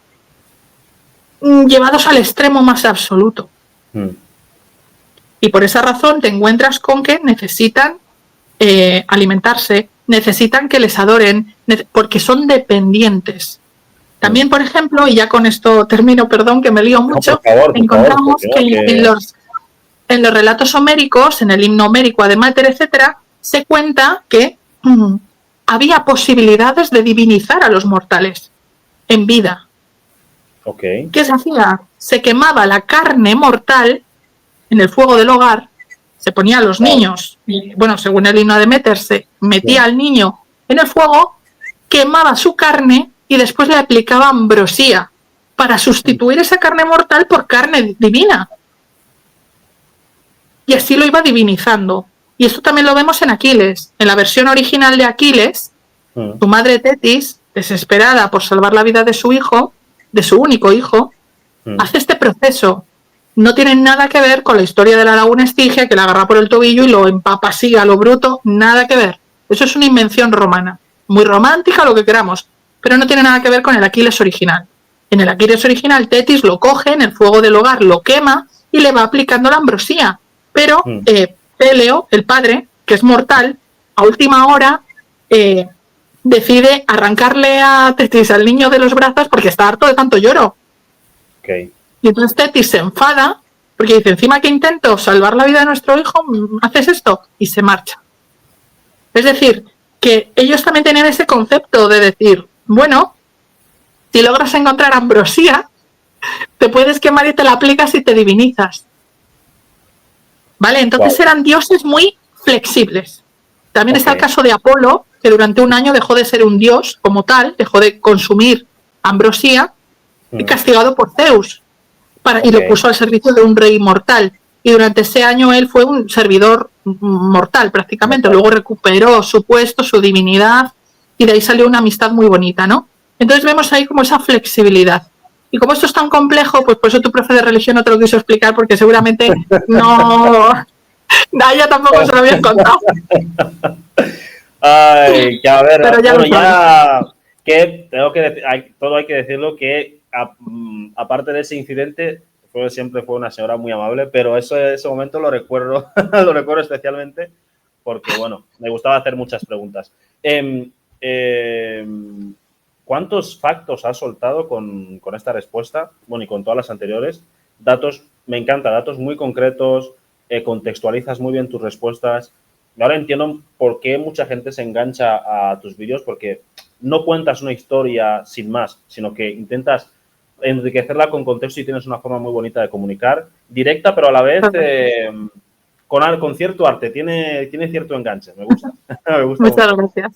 llevados al extremo más absoluto. Y por esa razón te encuentras con que necesitan alimentarse, necesitan que les adoren, porque son dependientes. También, por ejemplo, y ya con esto termino, perdón, que me lío mucho, encontramos que en los relatos homéricos, en el himno homérico, Adémater, etcétera, se cuenta que había posibilidades de divinizar a los mortales en vida. Okay. ¿Qué se hacía? Se quemaba la carne mortal en el fuego del hogar, se ponía a los niños, y, bueno, según el himno de Deméter, se metía al niño en el fuego, quemaba su carne y después le aplicaba ambrosía para sustituir esa carne mortal por carne divina. Y así lo iba divinizando. Y esto también lo vemos en Aquiles. En la versión original de Aquiles, su madre Tetis, desesperada por salvar la vida de su hijo, de su único hijo, hace este proceso. No tiene nada que ver con la historia de la laguna Estigia, que la agarra por el tobillo y lo empapa así a lo bruto. Nada que ver. Eso es una invención romana. Muy romántica, lo que queramos. Pero no tiene nada que ver con el Aquiles original. En el Aquiles original, Tetis lo coge en el fuego del hogar, lo quema y le va aplicando la ambrosía. Pero Peleo, el padre, que es mortal, a última hora decide arrancarle a Tetis al niño de los brazos porque está harto de tanto lloro. Okay. Y entonces Tetis se enfada porque dice, encima que intento salvar la vida de nuestro hijo, haces esto, y se marcha. Es decir, que ellos también tenían ese concepto de decir, bueno, si logras encontrar ambrosía, te puedes quemar y te la aplicas y te divinizas. ¿Vale? Entonces eran dioses muy flexibles. También está el caso de Apolo, que durante un año dejó de ser un dios como tal, dejó de consumir ambrosía, y castigado por Zeus, y lo puso al servicio de un rey mortal. Y durante ese año él fue un servidor mortal prácticamente. Luego recuperó su puesto, su divinidad, y de ahí salió una amistad muy bonita, ¿no? Entonces vemos ahí como esa flexibilidad. Y como esto es tan complejo, pues por eso tu profe de religión no te lo quiso explicar, porque seguramente no... A ella tampoco se lo habías contado. Ay, que a ver, pero ya, bueno, ya que tengo que decir, todo hay que decirlo, que aparte de ese incidente, siempre fue una señora muy amable, pero ese momento lo recuerdo, lo recuerdo especialmente porque, bueno, me gustaba hacer muchas preguntas. ¿Cuántos factos has soltado con esta respuesta? Bueno, y con todas las anteriores. Datos, me encanta, datos muy concretos, contextualizas muy bien tus respuestas. Y ahora entiendo por qué mucha gente se engancha a tus vídeos, porque no cuentas una historia sin más, sino que intentas enriquecerla con contexto y tienes una forma muy bonita de comunicar, directa, pero a la vez con cierto arte, tiene cierto enganche, me gusta. Me gusta muchas gracias.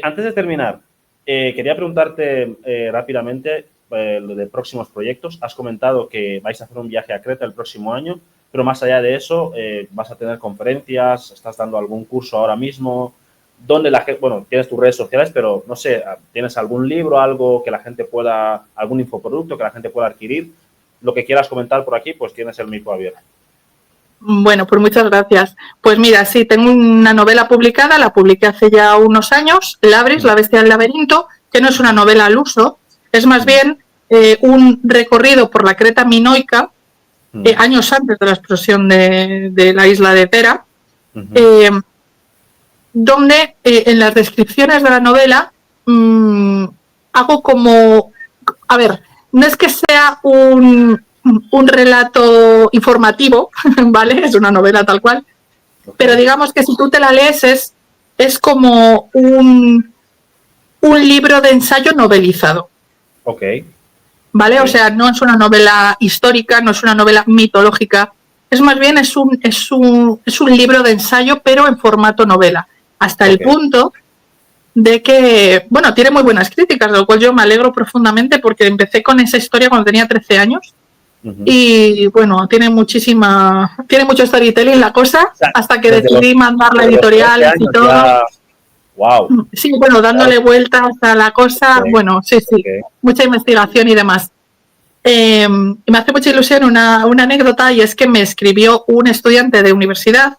Antes de terminar, quería preguntarte rápidamente lo de próximos proyectos. Has comentado que vais a hacer un viaje a Creta el próximo año, pero más allá de eso, vas a tener conferencias, estás dando algún curso ahora mismo. ¿Dónde la gente, bueno, tienes tus redes sociales, pero no sé, tienes algún libro, algo que la gente pueda, algún infoproducto que la gente pueda adquirir? Lo que quieras comentar por aquí, pues tienes el micro abierto. Bueno, pues muchas gracias. Pues mira, sí, tengo una novela publicada, la publiqué hace ya unos años, Labris, La bestia del laberinto, que no es una novela al uso, es más bien un recorrido por la Creta minoica, años antes de la explosión de la isla de Pera, donde en las descripciones de la novela hago como, a ver, no es que sea un relato informativo, ¿vale? Es una novela tal cual, pero digamos que si tú te la lees es como un libro de ensayo novelizado. Ok. ¿Vale? O sea, no es una novela histórica, no es una novela mitológica, es más bien es un libro de ensayo, pero en formato novela. Hasta el punto de que, bueno, tiene muy buenas críticas, de lo cual yo me alegro profundamente porque empecé con esa historia cuando tenía 13 años Y bueno, tiene mucho storytelling la cosa, O sea, hasta que desde decidí mandarla a desde los 13 editoriales y años todo. ya... ¡Wow! Sí, bueno, dándole vueltas a la cosa, Ok, bueno, sí, ok. mucha investigación y demás. Y me hace mucha ilusión una anécdota, y es que me escribió un estudiante de universidad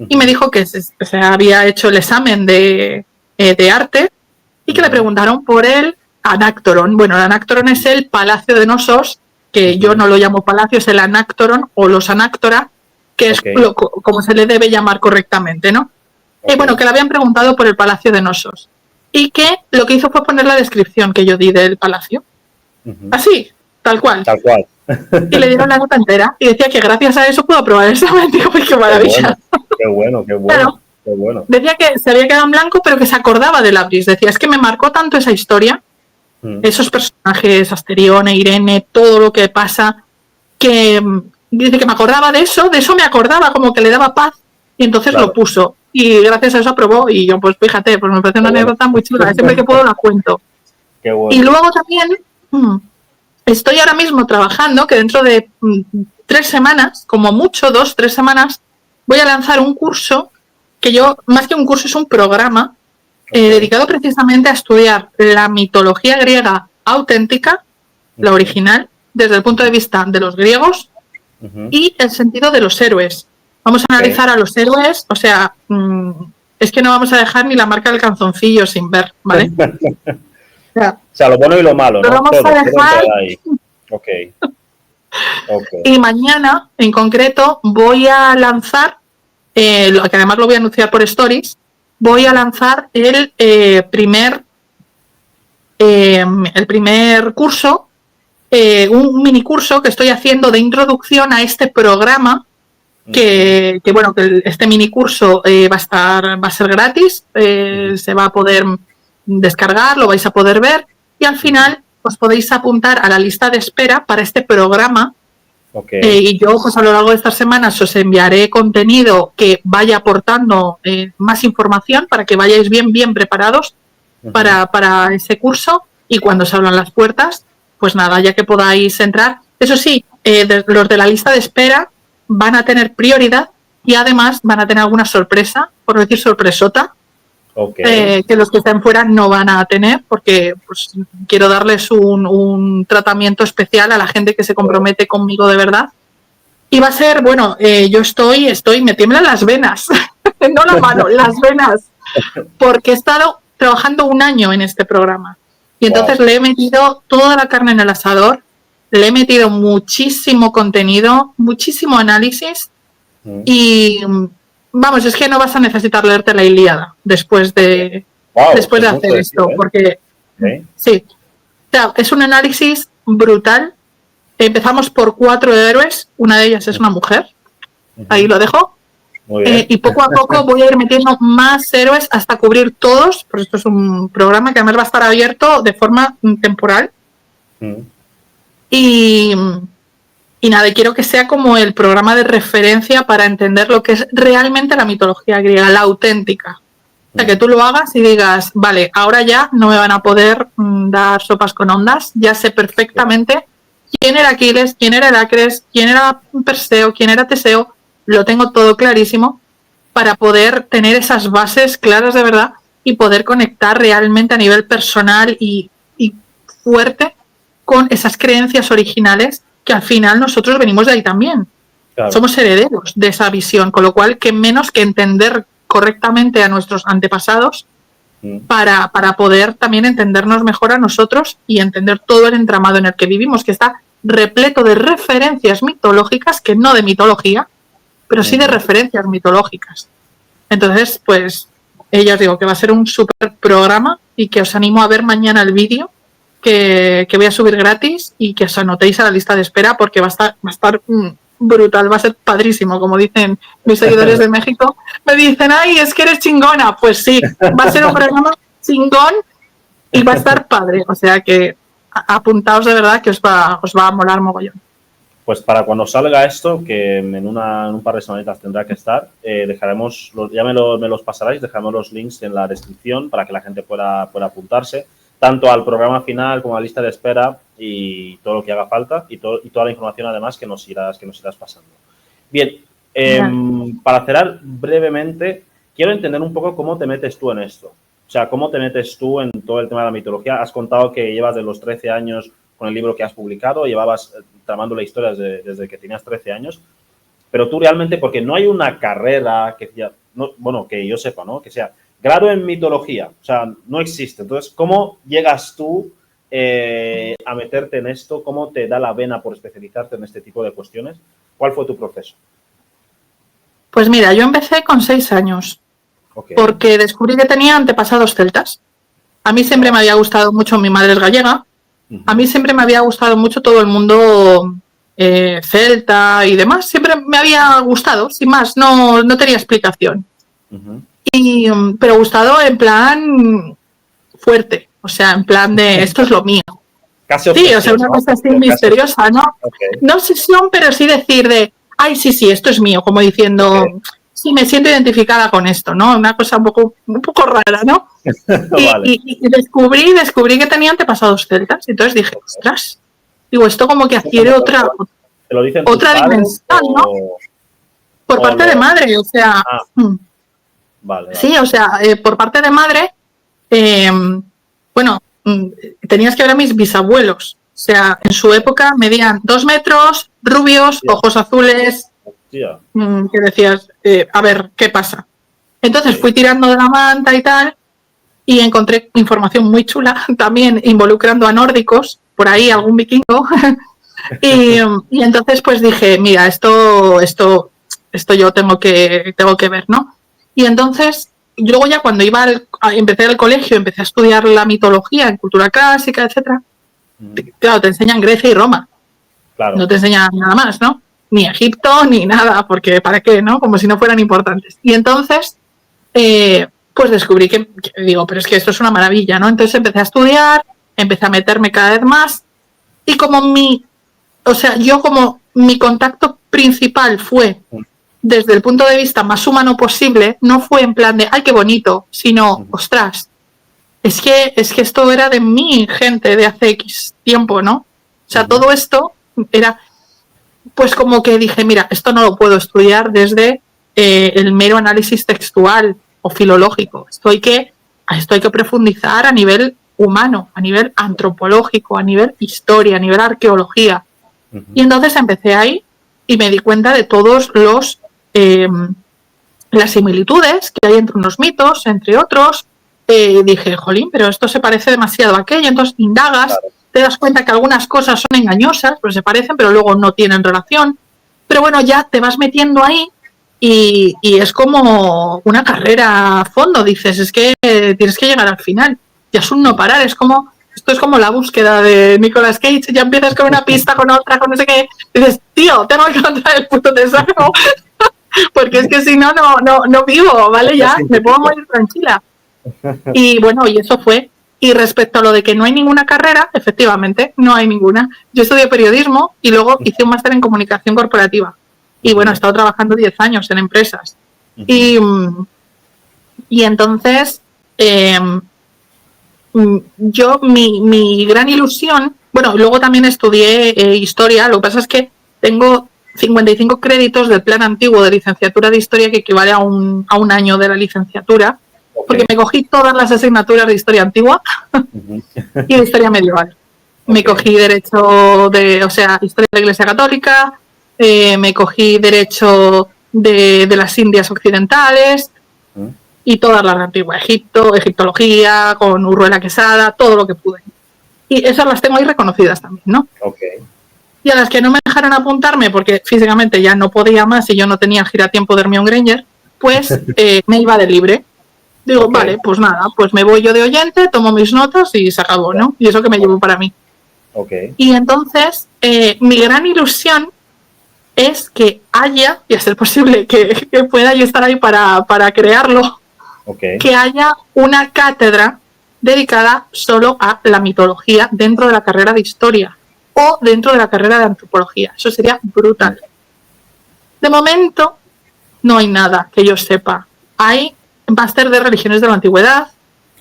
y me dijo que se había hecho el examen de arte y que le preguntaron por el Anáctoron. Bueno, el Anáctoron es el Palacio de Nosos, que yo no lo llamo palacio, es el Anáctoron o los Anáctora, que es como se le debe llamar correctamente, ¿no? Y bueno, que le habían preguntado por el Palacio de Nosos y que lo que hizo fue poner la descripción que yo di del palacio. Así, tal cual. Tal cual. Y le dieron la nota entera y decía que gracias a eso pudo aprobar el examen. Digo, qué maravilla. Qué bueno, qué bueno, Claro, qué bueno. decía que se había quedado en blanco, pero que se acordaba de Labris. Decía, es que me marcó tanto esa historia, esos personajes, Asterión, Irene, todo lo que pasa, que dice que me acordaba de eso me acordaba, como que le daba paz, y entonces lo puso. Y gracias a eso aprobó, y yo, pues fíjate, pues me parece una anécdota muy chula. Siempre que puedo la cuento. Qué bueno. Y luego también estoy ahora mismo trabajando, que dentro de 3 semanas, como mucho, 2, 3 semanas, voy a lanzar un curso, que yo, más que un curso, es un programa dedicado precisamente a estudiar la mitología griega auténtica, la original, desde el punto de vista de los griegos y el sentido de los héroes. Vamos a analizar a los héroes, o sea, es que no vamos a dejar ni la marca del calzoncillo sin ver, ¿vale? O sea, lo bueno y lo malo, ¿no? Vamos a dejar... ahí. Okay. Y mañana, en concreto, voy a lanzar, que además lo voy a anunciar por Stories, voy a lanzar el primer curso, un mini curso que estoy haciendo de introducción a este programa, que bueno, que este mini curso va a ser gratis, se va a poder descargar, lo vais a poder ver, y al final os podéis apuntar a la lista de espera para este programa. Y yo, pues a lo largo de estas semanas os enviaré contenido que vaya aportando más información para que vayáis bien preparados para ese curso, y cuando se abran las puertas, pues nada, ya que podáis entrar. Eso sí, los de la lista de espera van a tener prioridad y además van a tener alguna sorpresa, por no decir sorpresota, que los que estén fuera no van a tener, porque pues, quiero darles un tratamiento especial a la gente que se compromete conmigo de verdad. Y va a ser, bueno, yo me tiemblan las venas, no la mano, las venas, porque he estado trabajando 1 año en este programa. Y entonces le he metido toda la carne en el asador, le he metido muchísimo contenido, muchísimo análisis, y vamos, es que no vas a necesitar leerte la Ilíada después de hacer esto, porque sí, o sea, es un análisis brutal. Empezamos por 4 héroes, una de ellas es una mujer, ahí lo dejo. Y poco a poco voy a ir metiendo más héroes hasta cubrir todos, pues esto es un programa que además va a estar abierto de forma temporal. Y nada, quiero que sea como el programa de referencia para entender lo que es realmente la mitología griega, la auténtica. O sea, que tú lo hagas y digas, vale, ahora ya no me van a poder dar sopas con ondas, ya sé perfectamente quién era Aquiles, quién era Heracles, quién era Perseo, quién era Teseo, lo tengo todo clarísimo para poder tener esas bases claras de verdad y poder conectar realmente a nivel personal y fuerte con esas creencias originales, que al final nosotros venimos de ahí también. Claro. Somos herederos de esa visión, con lo cual, qué menos que entender correctamente a nuestros antepasados para poder también entendernos mejor a nosotros y entender todo el entramado en el que vivimos, que está repleto de referencias mitológicas, que no de mitología, pero sí de referencias mitológicas. Entonces, pues, ya os digo que va a ser un súper programa y que os animo a ver mañana el vídeo que voy a subir gratis y que os anotéis a la lista de espera, porque va a estar brutal, va a ser padrísimo, como dicen mis seguidores de México. Me dicen, ay, es que eres chingona. Pues sí, va a ser un programa chingón y va a estar padre. O sea que apuntaos de verdad, que os va a molar mogollón. Pues para cuando salga esto, que en un par de semanitas tendrá que estar, dejaremos, ya me los pasaréis, dejaremos los links en la descripción para que la gente pueda apuntarse, tanto al programa final como a la lista de espera. y todo lo que haga falta y toda la información además que nos irás pasando. Bien, para cerrar brevemente, quiero entender un poco cómo te metes tú en esto. O sea, cómo te metes tú en todo el tema de la mitología. Has contado que llevas de los 13 años con el libro que has publicado, llevabas tramando la historia desde que tenías 13 años, pero tú realmente, porque no hay una carrera que ya, no, bueno, que yo sepa, ¿no? Que sea grado en mitología, o sea, no existe. Entonces, ¿cómo llegas tú a meterte en esto? ¿Cómo te da la vena por especializarte en este tipo de cuestiones? ¿Cuál fue tu proceso? Pues mira, yo empecé con 6 años, porque descubrí que tenía antepasados celtas. A mí siempre me había gustado mucho, mi madre es gallega, a mí siempre me había gustado mucho todo el mundo celta y demás, siempre me había gustado, sin más, no tenía explicación. Pero gustado en plan fuerte, o sea, en plan de esto es lo mío. Casi sí, o sea, una cosa así misteriosa, ¿no? No obsesión, pero sí decir de, ay, sí, esto es mío, como diciendo, sí, me siento identificada con esto, ¿no? Una cosa un poco rara, ¿no? Vale. Y descubrí que tenía antepasados celtas, y entonces dije, ostras, digo, esto como que adquiere otra dimensión, ¿no? Por parte de madre, o sea... Vale. Sí, o sea, por parte de madre, bueno, tenías que ver a mis bisabuelos. O sea, en su época medían 2 metros, rubios, ojos azules. Que decías, a ver, ¿qué pasa? Entonces fui tirando de la manta y tal, y encontré información muy chula, también involucrando a nórdicos, por ahí algún vikingo. y entonces pues dije, mira, esto yo tengo que ver, ¿no? Y entonces, luego ya cuando empecé al colegio, empecé a estudiar la mitología en cultura clásica, etcétera. Claro, te enseñan Grecia y Roma. Claro. No te enseñan nada más, ¿no? Ni Egipto, ni nada, porque ¿para qué, no? Como si no fueran importantes. Y entonces, pues descubrí que digo, pero es que esto es una maravilla, ¿no? Entonces empecé a estudiar, empecé a meterme cada vez más, y como mi contacto principal fue desde el punto de vista más humano posible, no fue en plan de, ay, qué bonito, sino, ostras, es que esto era de mi gente de hace X tiempo, ¿no? O sea, todo esto era, pues como que dije, mira, esto no lo puedo estudiar desde el mero análisis textual o filológico. Esto hay que profundizar a nivel humano, a nivel antropológico, a nivel historia, a nivel arqueología. Y entonces empecé ahí y me di cuenta de todos las similitudes que hay entre unos mitos, entre otros. Dije, jolín, pero esto se parece demasiado a aquello. Entonces indagas, te das cuenta que algunas cosas son engañosas, pues se parecen, pero luego no tienen relación. Pero bueno, ya te vas metiendo ahí y es como una carrera a fondo. Dices, es que tienes que llegar al final. Ya es un no parar, esto es como la búsqueda de Nicolas Cage, ya empiezas con una pista, con otra, con no sé qué, dices, tío, tengo que encontrar el punto de saco, porque es que si no vivo, ¿vale? Ya me puedo morir tranquila. Y bueno, y eso fue. Y respecto a lo de que no hay ninguna carrera, efectivamente, no hay ninguna. Yo estudié periodismo y luego hice un máster en comunicación corporativa. Y bueno, he estado trabajando 10 años en empresas. Y entonces... yo, mi gran ilusión, bueno, luego también estudié historia, lo que pasa es que tengo 55 créditos del plan antiguo de licenciatura de historia que equivale a un año de la licenciatura, porque me cogí todas las asignaturas de historia antigua y de historia medieval. Me cogí derecho historia de la Iglesia Católica, me cogí derecho de las Indias Occidentales, y todas las de Antiguo Egipto, egiptología, con Urruela Quesada, todo lo que pude. Y esas las tengo ahí reconocidas también, ¿no? Y a las que no me dejaron apuntarme, porque físicamente ya no podía más y yo no tenía giratiempo de Hermione Granger, pues me iba de libre. Digo, vale, pues nada, pues me voy yo de oyente, tomo mis notas y se acabó, ¿no? Y eso que me llevo para mí. Y entonces, mi gran ilusión es que haya, y a ser posible que pueda yo estar ahí para crearlo, que haya una cátedra dedicada solo a la mitología dentro de la carrera de historia o dentro de la carrera de antropología. Eso sería brutal. De momento, no hay nada que yo sepa. Hay máster de religiones de la antigüedad,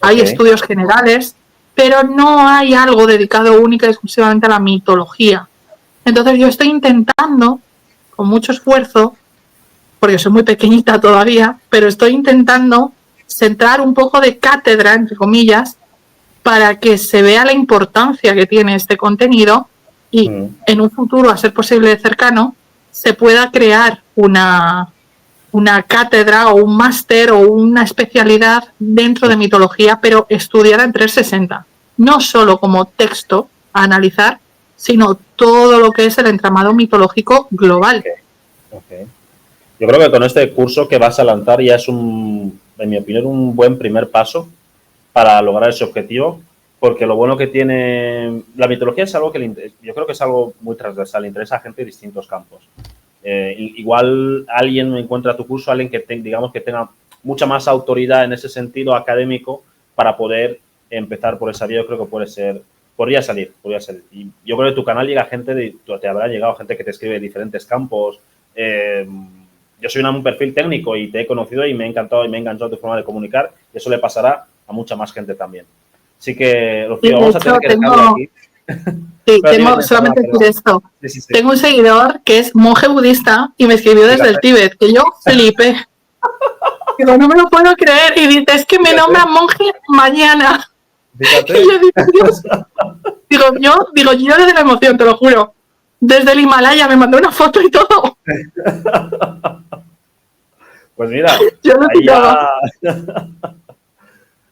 hay estudios generales, pero no hay algo dedicado única y exclusivamente a la mitología. Entonces yo estoy intentando, con mucho esfuerzo, porque soy muy pequeñita todavía, pero estoy intentando centrar un poco de cátedra, entre comillas, para que se vea la importancia que tiene este contenido y en un futuro, a ser posible cercano, se pueda crear una cátedra o un máster o una especialidad dentro de mitología, pero estudiada en 360. No solo como texto a analizar, sino todo lo que es el entramado mitológico global. Okay. Yo creo que con este curso que vas a lanzar ya es en mi opinión, un buen primer paso para lograr ese objetivo, porque lo bueno que tiene la mitología es algo que yo creo que es algo muy transversal, le interesa a gente de distintos campos. Igual alguien encuentra tu curso, alguien que digamos que tenga mucha más autoridad en ese sentido académico para poder empezar por esa vía. Yo creo que podría salir. Y yo creo que tu canal llega gente, te habrá llegado gente que te escribe de diferentes campos. Yo soy un perfil técnico y te he conocido y me ha encantado y me ha enganchado tu forma de comunicar, y eso le pasará a mucha más gente también. Así que, Rocío, vamos a tener que dejarlo aquí. Sí, tengo solamente decir esto. Sí. Tengo un seguidor que es monje budista y me escribió desde el Tíbet, que yo flipé. Digo, no me lo puedo creer. Y dice, es que me nombran monje mañana. Fíjate. Y yo digo, yo lloro de la emoción, te lo juro. Desde el Himalaya me mandó una foto y todo. Pues mira, yo lo ahí ya...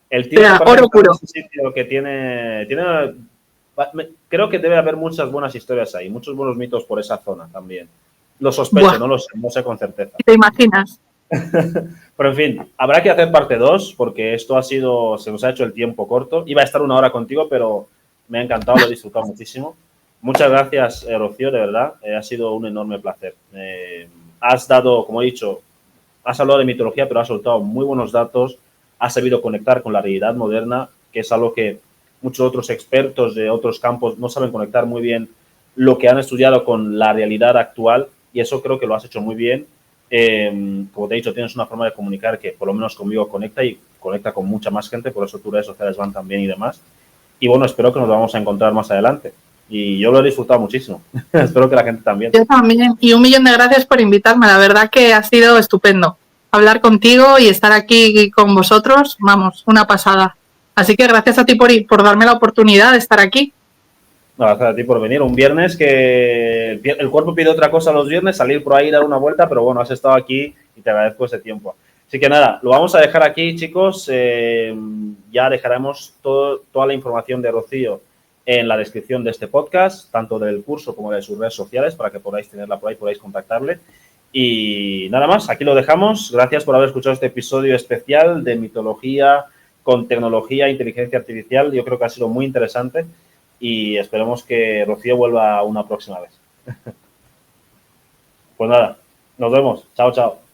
El Tíbet oro puro. Es un sitio que tiene... Creo que debe haber muchas buenas historias ahí, muchos buenos mitos por esa zona también. Lo sospecho, no sé con certeza. ¿Te imaginas? Pero en fin, habrá que hacer parte 2 porque esto se nos ha hecho el tiempo corto. Iba a estar 1 hora contigo, pero me ha encantado, lo he disfrutado muchísimo. Muchas gracias, Rocío, de verdad. Ha sido un enorme placer. Has dado, como he dicho, has hablado de mitología, pero has soltado muy buenos datos. Has sabido conectar con la realidad moderna, que es algo que muchos otros expertos de otros campos no saben conectar muy bien lo que han estudiado con la realidad actual, y eso creo que lo has hecho muy bien. Como te he dicho, tienes una forma de comunicar que por lo menos conmigo conecta y conecta con mucha más gente, por eso tus redes sociales van tan bien y demás. Y bueno, espero que nos vamos a encontrar más adelante. Y yo lo he disfrutado muchísimo. Espero que la gente también. Yo también. Y 1.000.000 de gracias por invitarme. La verdad que ha sido estupendo hablar contigo y estar aquí con vosotros. Vamos, una pasada. Así que gracias a ti por darme la oportunidad de estar aquí. No, gracias a ti por venir. Un viernes que el cuerpo pide otra cosa los viernes, salir por ahí, dar una vuelta, pero bueno, has estado aquí y te agradezco ese tiempo. Así que nada, lo vamos a dejar aquí, chicos. Ya dejaremos toda la información de Rocío en la descripción de este podcast, tanto del curso como de sus redes sociales, para que podáis tenerla por ahí, podáis contactarle. Y nada más, aquí lo dejamos. Gracias por haber escuchado este episodio especial de mitología con tecnología e inteligencia artificial. Yo creo que ha sido muy interesante y esperemos que Rocío vuelva una próxima vez. Pues nada, nos vemos. Chao, chao.